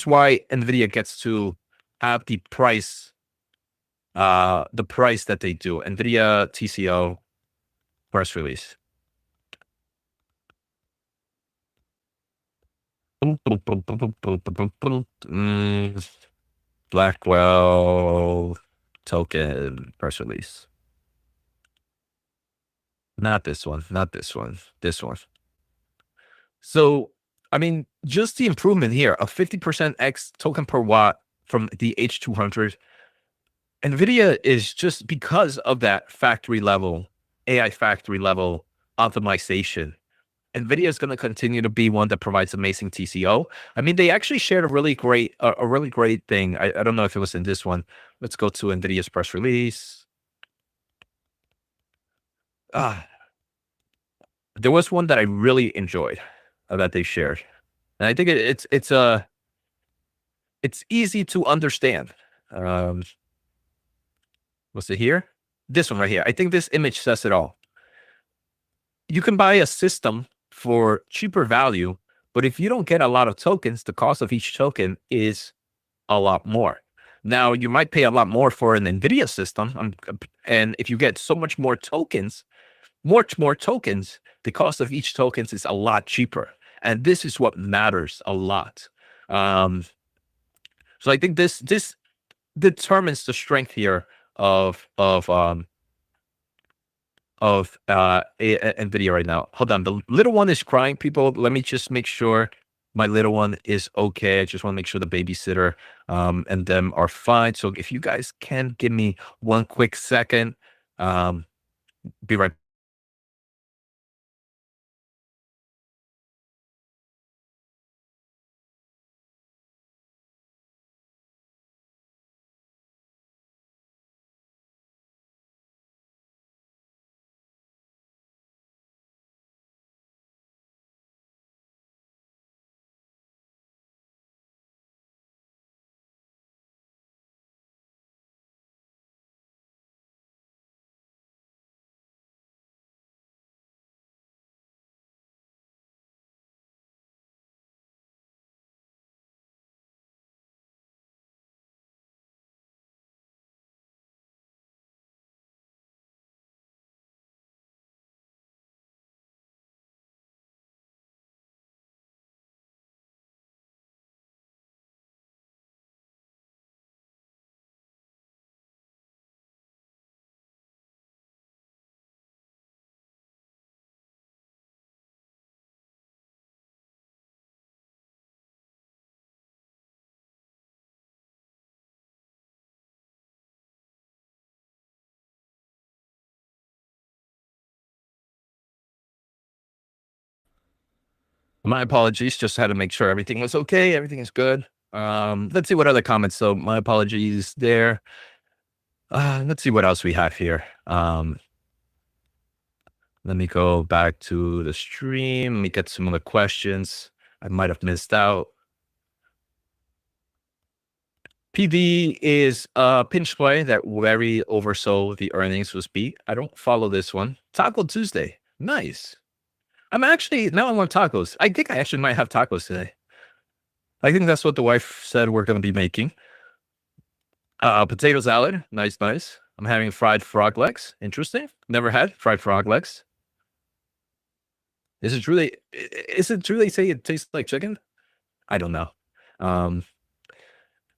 why NVIDIA gets to have the price that they do. NVIDIA TCO press release. Blackwell token press release. Not this one. Not this one. This one. So I mean, just the improvement here of 50% X token per watt from the H200. NVIDIA is just because of that factory level, AI factory level optimization. NVIDIA is going to continue to be one that provides amazing TCO. I mean, they actually shared a really great thing. I don't know if it was in this one. Let's go to NVIDIA's press release. Ah, there was one that I really enjoyed that they shared, and I think it's easy to understand. Um, was it here? This one right here. I think this image says it all. You can buy a system for cheaper value, but if you don't get a lot of tokens, the cost of each token is a lot more. Now, you might pay a lot more for an NVIDIA system, and if you get so much more tokens, much more tokens, the cost of each tokens is a lot cheaper. And this is what matters a lot. Um, so I think this determines the strength here of NVIDIA right now. Hold on, the little one is crying, people. Let me just make sure my little one is okay. I just want to make sure the babysitter and them are fine. So if you guys can give me one quick second, be right. My apologies. Just had to make sure everything was okay. Everything is good. Let's see what other comments. So my apologies there. Let's see what else we have here. Let me go back to the stream. Let me get some other questions I might have missed out. PD is a pinch play that very oversold the earnings was beat. I don't follow this one. Taco Tuesday. Nice. I'm actually, now I want tacos. I think I actually might have tacos today. I think that's what the wife said we're going to be making. Potato salad. Nice, nice. I'm having fried frog legs. Interesting. Never had fried frog legs. Is it truly say it tastes like chicken? I don't know. Um,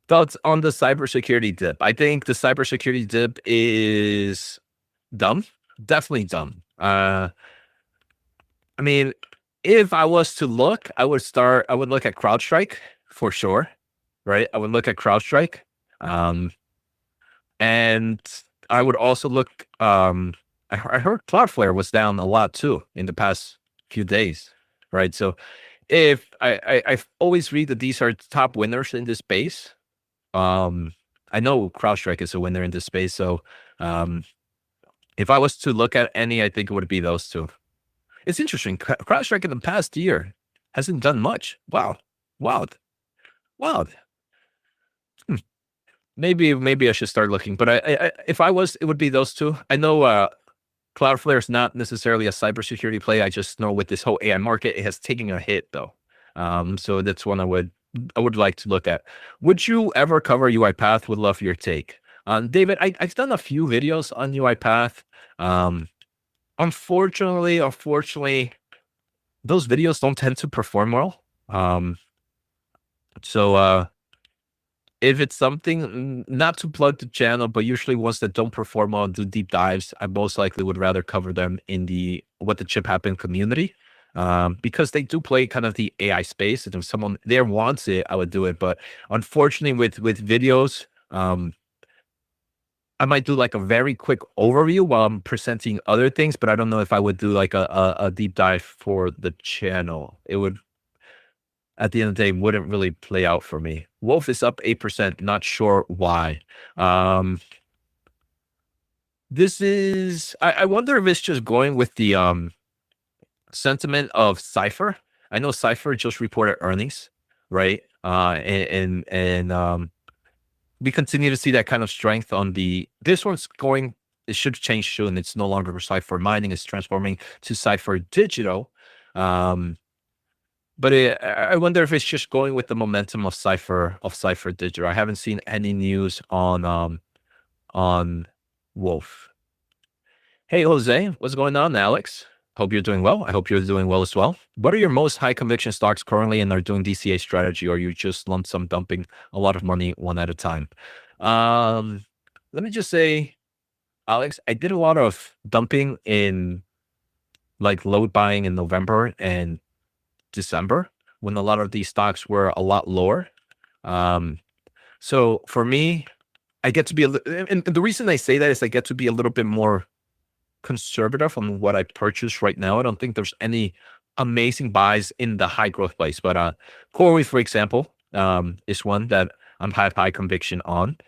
Thoughts on the cybersecurity dip? I think the cybersecurity dip is dumb. Definitely dumb. I mean, if I was to look, I would look at CrowdStrike for sure, right? I would look at CrowdStrike. And I would also look, I heard Cloudflare was down a lot too in the past few days, right? So if I always read that these are top winners in this space. I know CrowdStrike is a winner in this space. So if I was to look at any, I think it would be those two. It's interesting. CrowdStrike in the past year hasn't done much. Wow. Wild. Wild. Maybe I should start looking, but if I was, it would be those two. I know Cloudflare is not necessarily a cybersecurity play. I just know with this whole AI market, it has taken a hit though. So that's one I would like to look at. Would you ever cover UiPath? Would love your take. David, I've done a few videos on UiPath. Unfortunately, those videos don't tend to perform well. So if it's something not to plug the channel, but usually ones that don't perform well and do deep dives, I most likely would rather cover them in the What the Chip Happened community. because they do play kind of the AI space. And if someone there wants it, I would do it. But unfortunately, with videos, I might do like a very quick overview while I'm presenting other things, but I don't know if I would do like a deep dive for the channel. It would, at the end of the day, wouldn't really play out for me. Wolf is up 8%, not sure why. This is, I wonder if it's just going with the sentiment of Cypher. I know Cypher just reported earnings, right? And we continue to see that kind of strength on the, this one's going, it should change soon. It's no longer Cypher mining, it's transforming to Cypher digital. But I wonder if it's just going with the momentum of Cypher digital. I haven't seen any news on Wolf. Hey, Jose, what's going on, Alex? Hope you're doing well. I hope you're doing well as well. What are your most high conviction stocks currently and are doing DCA strategy, or are you just lump sum dumping a lot of money one at a time? Let me just say, Alex, I did a lot of dumping in like load buying in November and December when a lot of these stocks were a lot lower. So for me, I get to be and the reason I say that is I get to be a little bit more conservative on what I purchase right now. I don't think there's any amazing buys in the high growth place, but CoreWeave, for example, is one that I'm high conviction on.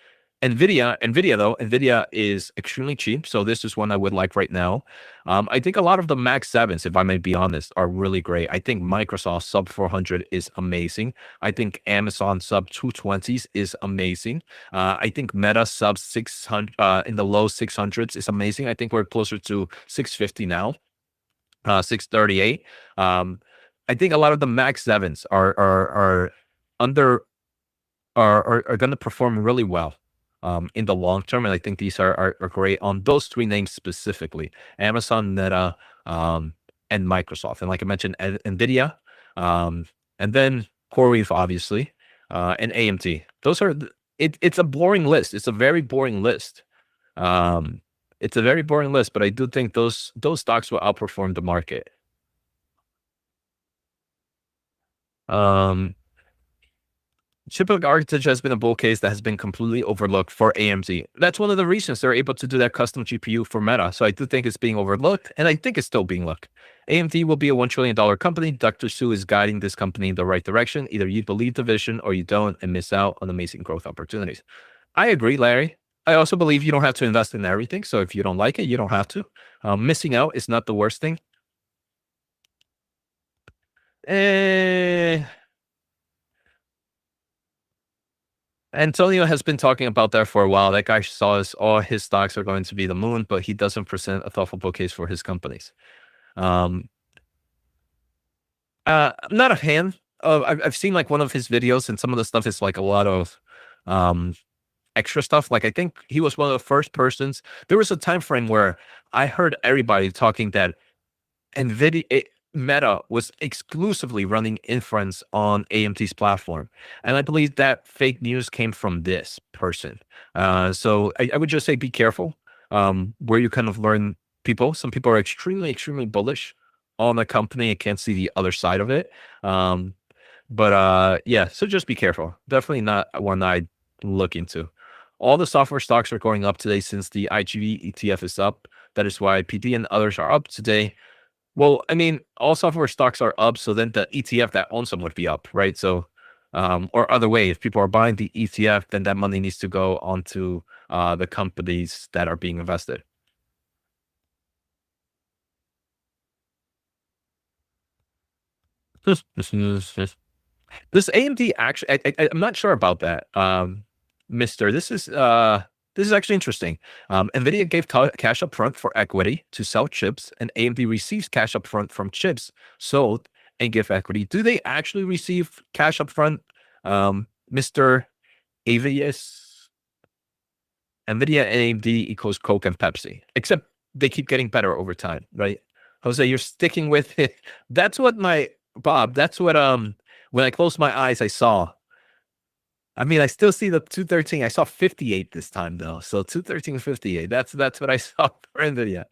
NVIDIA is extremely cheap, so this is one I would like right now. I think a lot of the Max 7s, if I may be honest, are really great. I think Microsoft sub 400 is amazing. I think Amazon sub 220s is amazing. I think Meta sub 600 in the low 600s is amazing. I think we're closer to 650 now, 638. I think a lot of the Max 7s are going to perform really well in the long term. And I think these are great on those three names specifically: Amazon, Meta, and Microsoft. And like I mentioned, NVIDIA, and then CoreWeave, obviously, and AMD. Those are, it's a boring list. It's a very boring list. It's a very boring list, but I do think those stocks will outperform the market. Chiplet architecture has been a bull case that has been completely overlooked for AMD. That's one of the reasons they're able to do that custom GPU for Meta. So I do think it's being overlooked, and I think it's still being looked. AMD will be a $1 trillion company. Dr. Su is guiding this company in the right direction. Either you believe the vision or you don't and miss out on amazing growth opportunities. I agree, Larry. I also believe you don't have to invest in everything. So if you don't like it, you don't have to. Missing out is not the worst thing. Antonio has been talking about that for a while. That guy saw all his stocks are going to be the moon, but he doesn't present a thoughtful bookcase for his companies. I'm not a fan of, I've seen like one of his videos, and some of the stuff is like a lot of extra stuff. Like I think he was one of the first persons. There was a time frame where I heard everybody talking that NVIDIA Meta was exclusively running inference on AMD's platform. And I believe that fake news came from this person. So I would just say be careful where you kind of learn people. Some people are extremely bullish on the company and can't see the other side of it. But yeah, so just be careful. Definitely not one I'd look into. All the software stocks are going up today since the IGV ETF is up. That is why PD and others are up today. Well, I mean, all software stocks are up, so then the ETF that owns them would be up, right? So, or other way, if people are buying the ETF, then that money needs to go onto the companies that are being invested. This AMD actually, I'm not sure about that, Mister. This is actually interesting. NVIDIA gave cash upfront for equity to sell chips, and AMD receives cash upfront from chips sold and give equity. Do they actually receive cash upfront, Mr. Avius? NVIDIA and AMD equals Coke and Pepsi, except they keep getting better over time, right? Jose, you're sticking with it. That's what that's what, when I closed my eyes, I saw. I mean, I still see the 213. I saw 58 this time though. So 213, 58. That's what I saw for NVIDIA.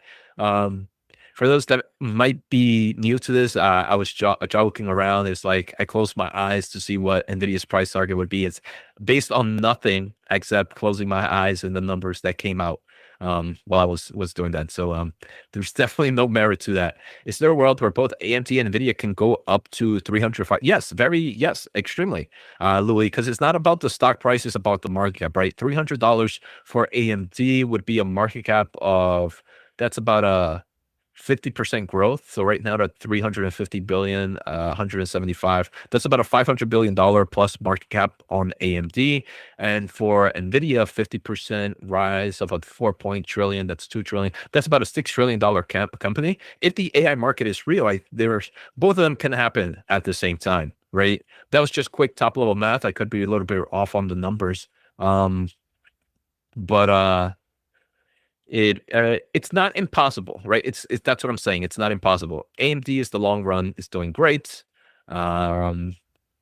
For those that might be new to this, I was joking around. It's like I closed my eyes to see what NVIDIA's price target would be. It's based on nothing except closing my eyes and the numbers that came out while I was doing that. So there's definitely no merit to that. Is there a world where both AMD and NVIDIA can go up to 305? Yes, yes, extremely, Louis, because it's not about the stock price, it's about the market cap, right? $300 for AMD would be a market cap of, that's about a 50% growth. So right now at 350 billion, 175, that's about a $500 billion plus market cap on AMD. And for NVIDIA, 50% rise of a 4 trillion, that's 2 trillion. That's about a $6 trillion company. If the AI market is real, there's both of them can happen at the same time, right? That was just quick top level math. I could be a little bit off on the numbers. But it's not impossible, right? It's that's what I'm saying. It's not impossible. AMD is the long run is doing great. Um,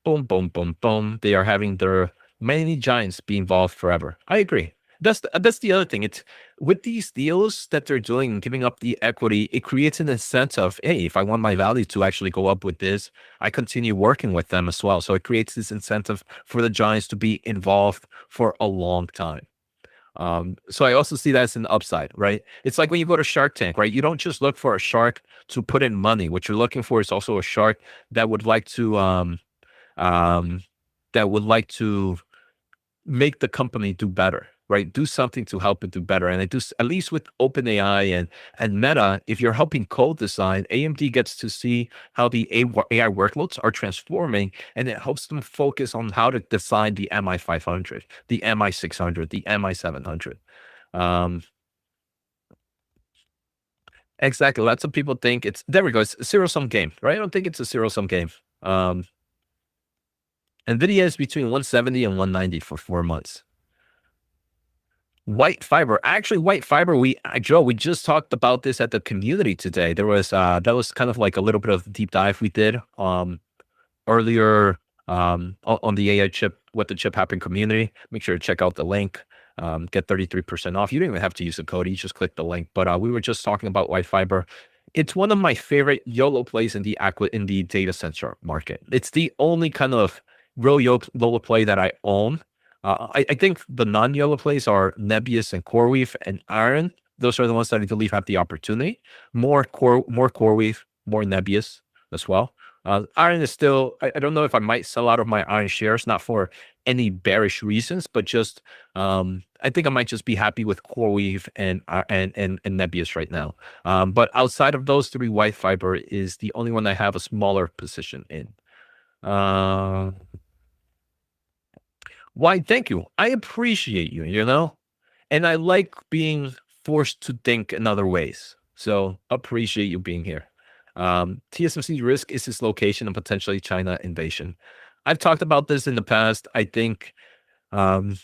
boom, boom, boom, boom. They are having their many giants be involved forever. I agree. That's the other thing. It's with these deals that they're doing, giving up the equity, it creates an incentive. Hey, if I want my value to actually go up with this, I continue working with them as well. So it creates this incentive for the giants to be involved for a long time. So I also see that as an upside, right? It's like when you go to Shark Tank, right? You don't just look for a shark to put in money. What you're looking for is also a shark that would like to um, that would like to make the company do better, right? Do something to help it do better. And I do, at least with OpenAI and Meta, if you're helping code design, AMD gets to see how the AI workloads are transforming, and it helps them focus on how to design the MI500, the MI600, the MI700. Um, exactly. Lots of people think it's, there we go. It's a zero sum game, right? I don't think it's a zero sum game. NVIDIA is between 170 and 190 for 4 months. White fiber. Actually, white fiber, Joe, we just talked about this at the community today. There was that was kind of like a little bit of deep dive we did earlier on the AI chip, what the chip happened community. Make sure to check out the link. Get 33% off. You don't even have to use the code. You just click the link. But we were just talking about white fiber. It's one of my favorite YOLO plays in the data center market. It's the only kind of real YOLO play that I own. I think the non-YOLO plays are Nebius and CoreWeave and Iron. Those are the ones that I believe have the opportunity. More CoreWeave, more Nebius as well. Iron is still, I don't know if I might sell out of my Iron shares, not for any bearish reasons, but just I think I might just be happy with CoreWeave and Nebius right now. But outside of those three, white fiber is the only one I have a smaller position in. Why, thank you. I appreciate you, and I like being forced to think in other ways. So appreciate you being here. TSMC risk is its location and potentially China invasion. I've talked about this in the past. I think um,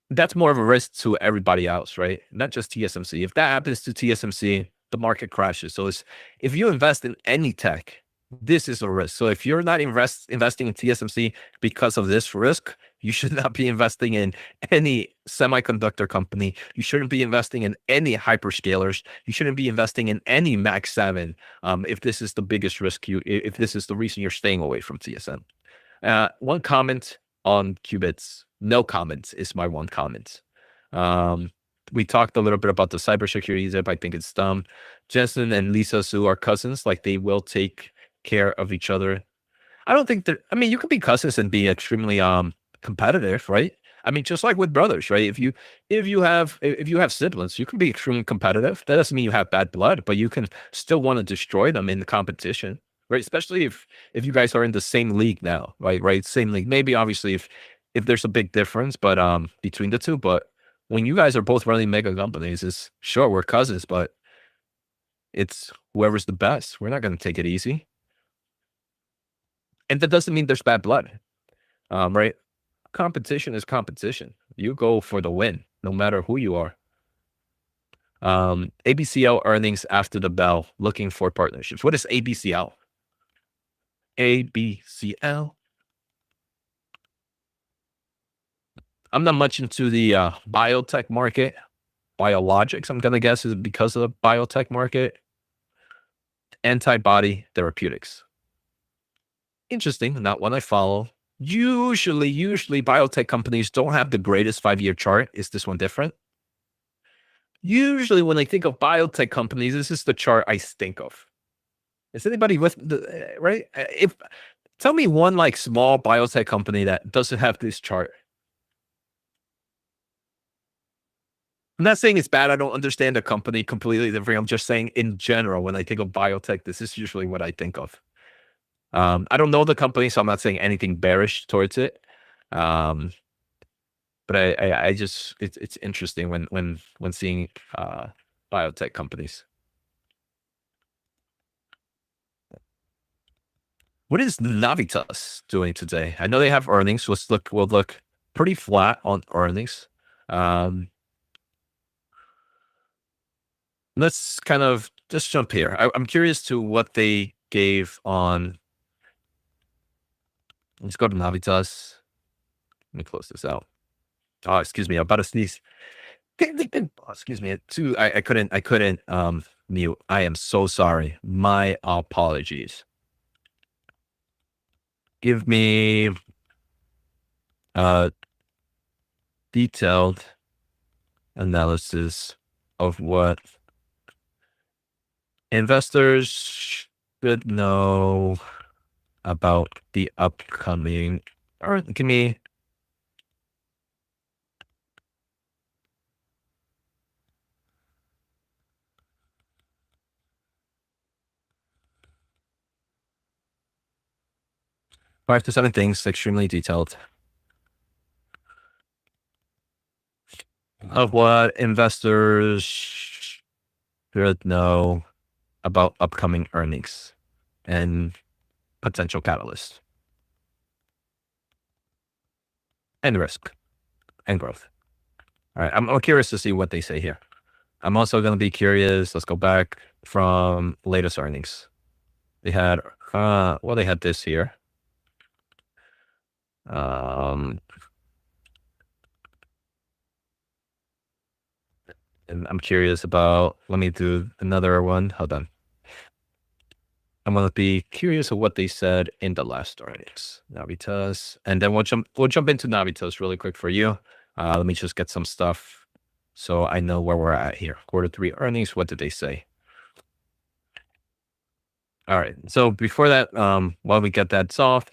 that's more of a risk to everybody else, right? Not just TSMC. If that happens to TSMC, the market crashes. So if you invest in any tech, this is a risk. So if you're not investing in TSMC because of this risk, you should not be investing in any semiconductor company. You shouldn't be investing in any hyperscalers. You shouldn't be investing in any Max 7 if this is the biggest risk, if this is the reason you're staying away from TSM. One comment on qubits. No comments is my one comment. We talked a little bit about the cybersecurity zip. I think it's dumb. Jensen and Lisa Su are cousins. Like, they will take care of each other. I don't think that, I mean, you can be cousins and be extremely competitive, right? I mean, just like with brothers, right? If you have siblings, you can be extremely competitive. That doesn't mean you have bad blood, but you can still want to destroy them in the competition, right? Especially if you guys are in the same league now, right? Same league. Maybe obviously if there's a big difference, but between the two, but when you guys are both running mega companies, it's sure we're cousins, but it's whoever's the best. We're not going to take it easy. And that doesn't mean there's bad blood, right? Competition is competition. You go for the win, no matter who you are. ABCL earnings after the bell, looking for partnerships. What is ABCL? ABCL. I'm not much into the biotech market. Biologics, I'm going to guess, is because of the biotech market. Antibody therapeutics. Interesting, not one I follow. Usually biotech companies don't have the greatest 5-year chart. Is this one different? Usually when I think of biotech companies, this is the chart I think of. Is anybody with the right? If tell me one like small biotech company that doesn't have this chart. I'm not saying it's bad. I don't understand the company completely different. I'm just saying in general, when I think of biotech, this is usually what I think of. I don't know the company, so I'm not saying anything bearish towards it. Um, but I just it's interesting when seeing biotech companies. What is Navitas doing today? I know they have earnings. We'll look pretty flat on earnings. Let's kind of just jump here. I'm curious to what they gave on. Let's go to Navitas. Let me close this out. Oh, excuse me. I'm about to sneeze. Oh, excuse me. I couldn't mute. I am so sorry. My apologies. Give me detailed analysis of what investors should know about the upcoming, or give me 5 to 7 things, extremely detailed, of what investors should know about upcoming earnings and potential catalysts and risk and growth. All right, I'm curious to see what they say here. I'm also going to be curious. Let's go back from latest earnings. They had, well, they had this here. And I'm curious about, let me do another one. Hold on. I'm going to be curious of what they said in the last earnings. Navitas. And then we'll jump into Navitas really quick for you. Let me just get some stuff so I know where we're at here. Q3 earnings. What did they say? All right. So before that, while we get that solved,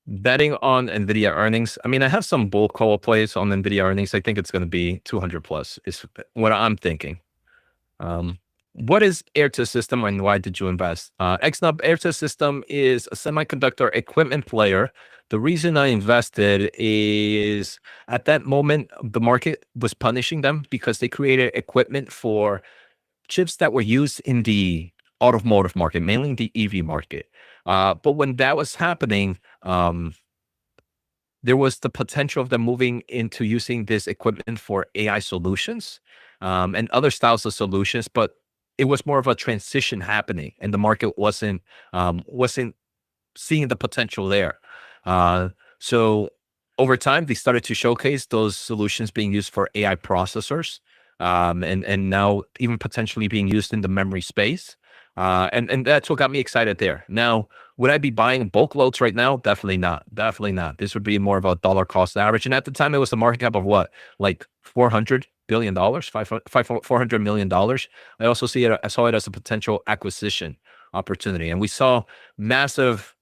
betting on NVIDIA earnings. I mean, I have some bull call plays on NVIDIA earnings. I think it's going to be 200 plus is what I'm thinking. What is Aehr Test System and why did you invest? XNUB Aehr Test System is a semiconductor equipment player. The reason I invested is at that moment, the market was punishing them because they created equipment for chips that were used in the automotive market, mainly the EV market. But when that was happening, there was the potential of them moving into using this equipment for AI solutions and other styles of solutions, but it was more of a transition happening, and the market wasn't seeing the potential there. So over time, they started to showcase those solutions being used for AI processors, and now even potentially being used in the memory space. And that's what got me excited there. Now, would I be buying bulk loads right now? Definitely not. Definitely not. This would be more of a dollar cost average. And at the time, it was a market cap of what, like $400 billion, $400 million. I also I saw it as a potential acquisition opportunity. And we saw massive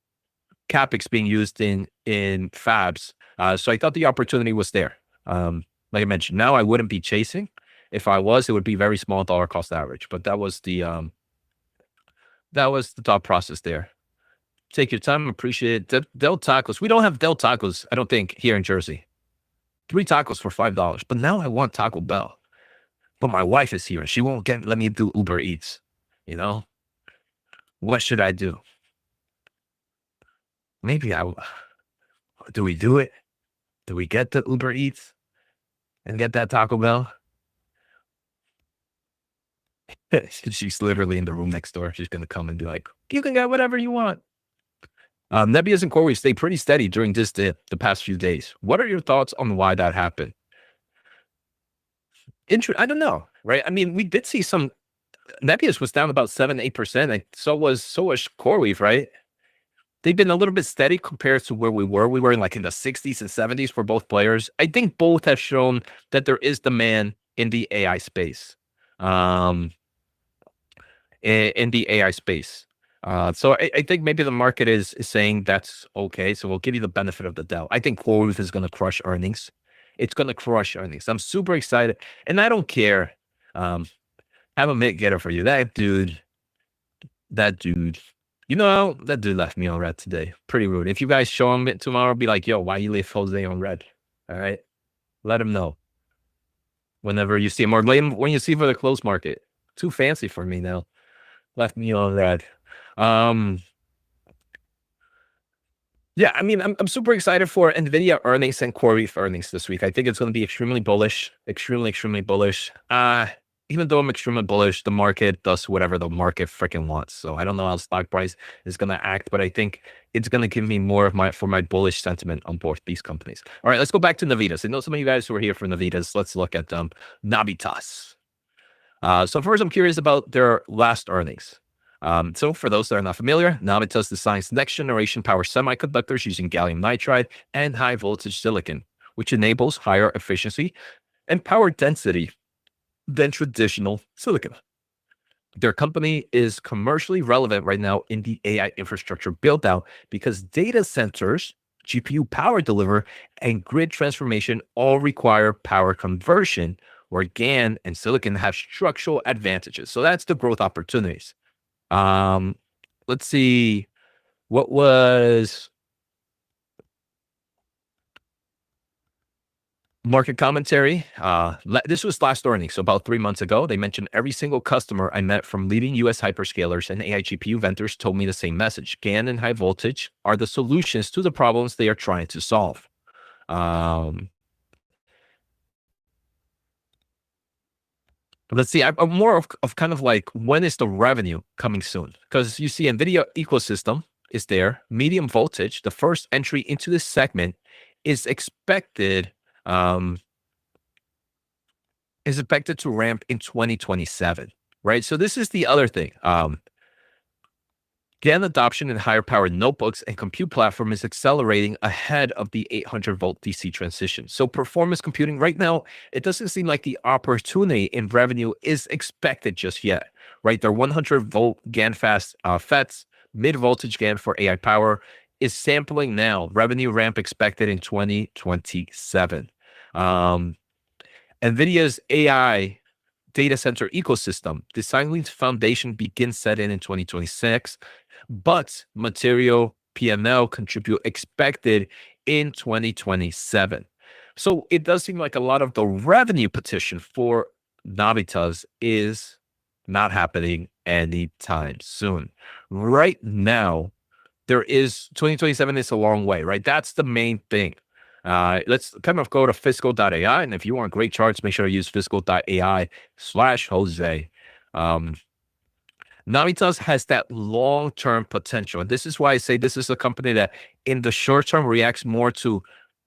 capex being used in fabs. So I thought the opportunity was there. Like I mentioned, now I wouldn't be chasing. If I was, it would be very small dollar cost average. But that was the thought process there. Take your time, appreciate it. Del Tacos. We don't have Del Tacos, I don't think, here in Jersey. 3 tacos for $5. But now I want Taco Bell. But my wife is here and she won't let me do Uber Eats. You know? What should I do? Maybe do we do it? Do we get the Uber Eats and get that Taco Bell? She's literally in the room next door. She's going to come and be like, you can get whatever you want. Nebius and Corey stay pretty steady during this the past few days. What are your thoughts on why that happened? I don't know. right? I mean, we did see some Nebius was down about 7-8%. And so was CoreWeave, right? They've been a little bit steady compared to where we were. We were in like in the 60s and 70s for both players. I think both have shown that there is demand in the AI space. Um, in the AI space. So I think maybe the market is saying that's okay. So we'll give you the benefit of the doubt. I think CoreWeave is going to crush earnings. It's going to crush earnings. I'm super excited, and I don't care. Um, have a mid getter for you. That dude, that dude left me on red today. Pretty rude. If you guys show him it tomorrow, be like, yo, why you leave Jose on red? All right. Let him know whenever you see him, or when you see him for the close market. Too fancy for me now. Left me on red. Um, yeah, I mean, I'm super excited for NVIDIA earnings and CoreWeave earnings this week. I think it's going to be extremely bullish, extremely bullish. Even though I'm extremely bullish, the market does whatever the market freaking wants. So I don't know how the stock price is going to act, but I think it's going to give me more of my bullish sentiment on both these companies. All right, let's go back to Navitas. I know some of you guys who are here for Navitas. Let's look at Navitas. So first, I'm curious about their last earnings. So for those that are not familiar, Navitas designs next generation power semiconductors using gallium nitride and high voltage silicon, which enables higher efficiency and power density than traditional silicon. Their company is commercially relevant right now in the AI infrastructure build out because data centers, GPU power deliver, and grid transformation all require power conversion, where GaN and silicon have structural advantages. So that's the growth opportunities. Let's see. What was market commentary? This was last earnings, so about 3 months ago. They mentioned every single customer I met from leading US hyperscalers and AI GPU vendors told me the same message. GaN and high voltage are the solutions to the problems they are trying to solve. Let's see. I'm more of kind of like, when is the revenue coming soon? Because you see, NVIDIA ecosystem is there. Medium voltage, the first entry into this segment, is expected um, to ramp in 2027, right? So this is the other thing. GaN adoption in higher powered notebooks and compute platform is accelerating ahead of the 800 volt DC transition. So performance computing right now, it doesn't seem like the opportunity in revenue is expected just yet, right? Their 100 volt GaN fast FETs, mid voltage GaN for AI power is sampling now. Revenue ramp expected in 2027. NVIDIA's AI data center ecosystem, design foundation begins setting in 2026, but material P&L contribute expected in 2027. So it does seem like a lot of the revenue petition for Navitas is not happening anytime soon. Right now, 2027 is a long way, right? That's the main thing. Let's kind of go to fiscal.ai. And if you want great charts, make sure to use fiscal.ai/Jose. Navitas has that long-term potential. And this is why I say this is a company that in the short term reacts more to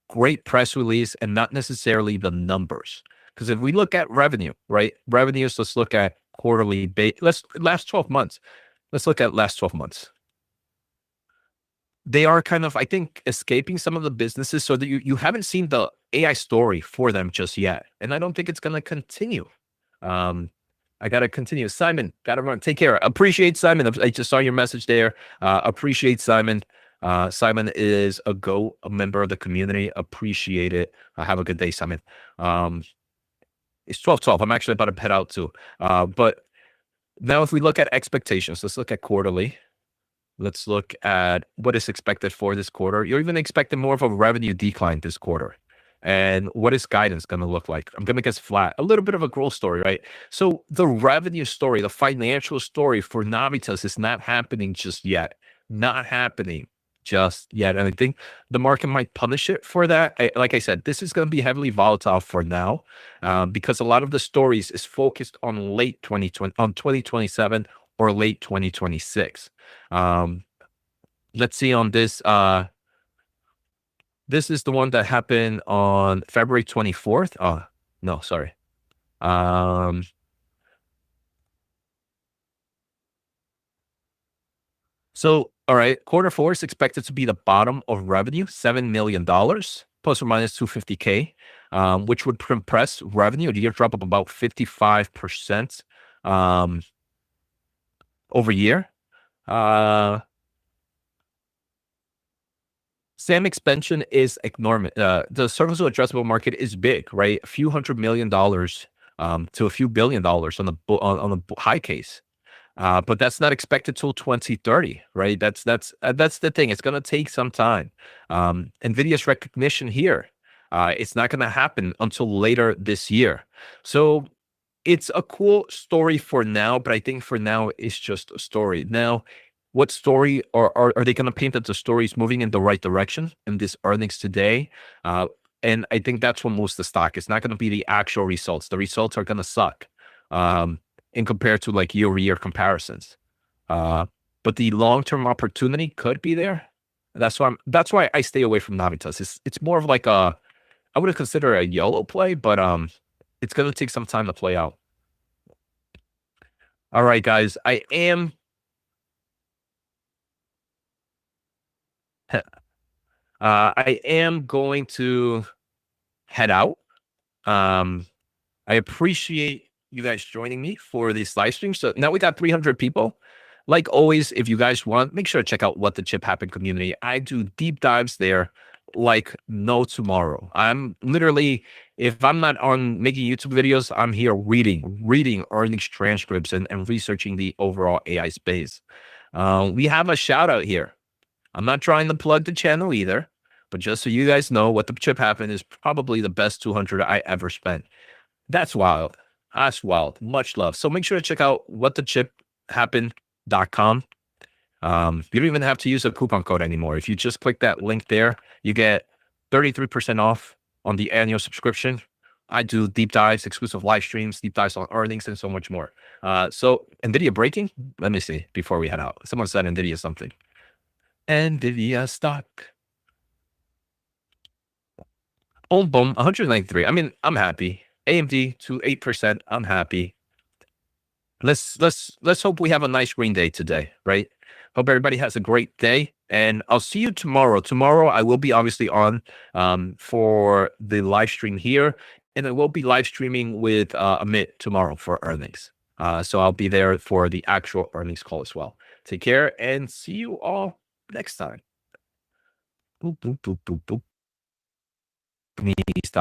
great press release and not necessarily the numbers. Because if we look at revenue, right? Revenues, let's look at quarterly, last 12 months. Let's look at last 12 months. They are kind of, I think, escaping some of the businesses so that you haven't seen the AI story for them just yet. And I don't think it's going to continue. I got to continue. Simon, got to run. Take care. Appreciate Simon. I just saw your message there. Appreciate Simon. Simon is a member of the community. Appreciate it. Have a good day, Simon. It's 12:12. I'm actually about to head out too. But now if we look at expectations, let's look at quarterly. Let's look at what is expected for this quarter. You're even expecting more of a revenue decline this quarter. And what is guidance going to look like? I'm going to guess flat, a little bit of a growth story, right? So the revenue story, the financial story for Navitas is not happening just yet. Not happening just yet. And I think the market might punish it for that. Like I said, this is going to be heavily volatile for now because a lot of the stories is focused on late 2027 or late 2026. Let's see on this. This is the one that happened on February 24th. Oh, no, sorry. So, all right, quarter four is expected to be the bottom of revenue, $7 million, plus or minus 250K, which would compress revenue. The year drop of about 55% over year. SAM expansion is enormous. The serviceable addressable market is big, right? A few $100 million to a few $1 billion on the high case. But that's not expected till 2030, right? That's the thing. It's going to take some time. NVIDIA's recognition here, it's not going to happen until later this year. So it's a cool story for now, but I think for now it's just a story. Now, what story are they going to paint that the story is moving in the right direction in this earnings today? And I think that's what moves the stock. It's not going to be the actual results. The results are going to suck in compared to like year-over-year comparisons. But the long-term opportunity could be there. That's why I stay away from Navitas. It's more of like I would consider a YOLO play, but it's going to take some time to play out. All right, guys. I am going to head out. I appreciate you guys joining me for this live stream. So now we got 300 people. Like always, if you guys want, make sure to check out What the Chip Happened community. I do deep dives there like no tomorrow. I'm literally, if I'm not on making YouTube videos, I'm here reading earnings transcripts and researching the overall AI space. We have a shout out here. I'm not trying to plug the channel either, but just so you guys know, What the Chip Happened is probably the best 200 I ever spent. That's wild. That's wild. Much love. So make sure to check out whatthechiphappened.com. You don't even have to use a coupon code anymore. If you just click that link there, you get 33% off on the annual subscription. I do deep dives, exclusive live streams, deep dives on earnings, and so much more. So NVIDIA breaking? Let me see before we head out. Someone said NVIDIA something. NVIDIA stock. Boom, boom, 193. I mean, I'm happy. AMD to 8%. I'm happy. Let's hope we have a nice green day today, right? Hope everybody has a great day, and I'll see you tomorrow. Tomorrow I will be obviously on for the live stream here, and I will be live streaming with Amit tomorrow for earnings. So I'll be there for the actual earnings call as well. Take care and see you all next time. Boop, boop, boop, boop, boop. Me stop.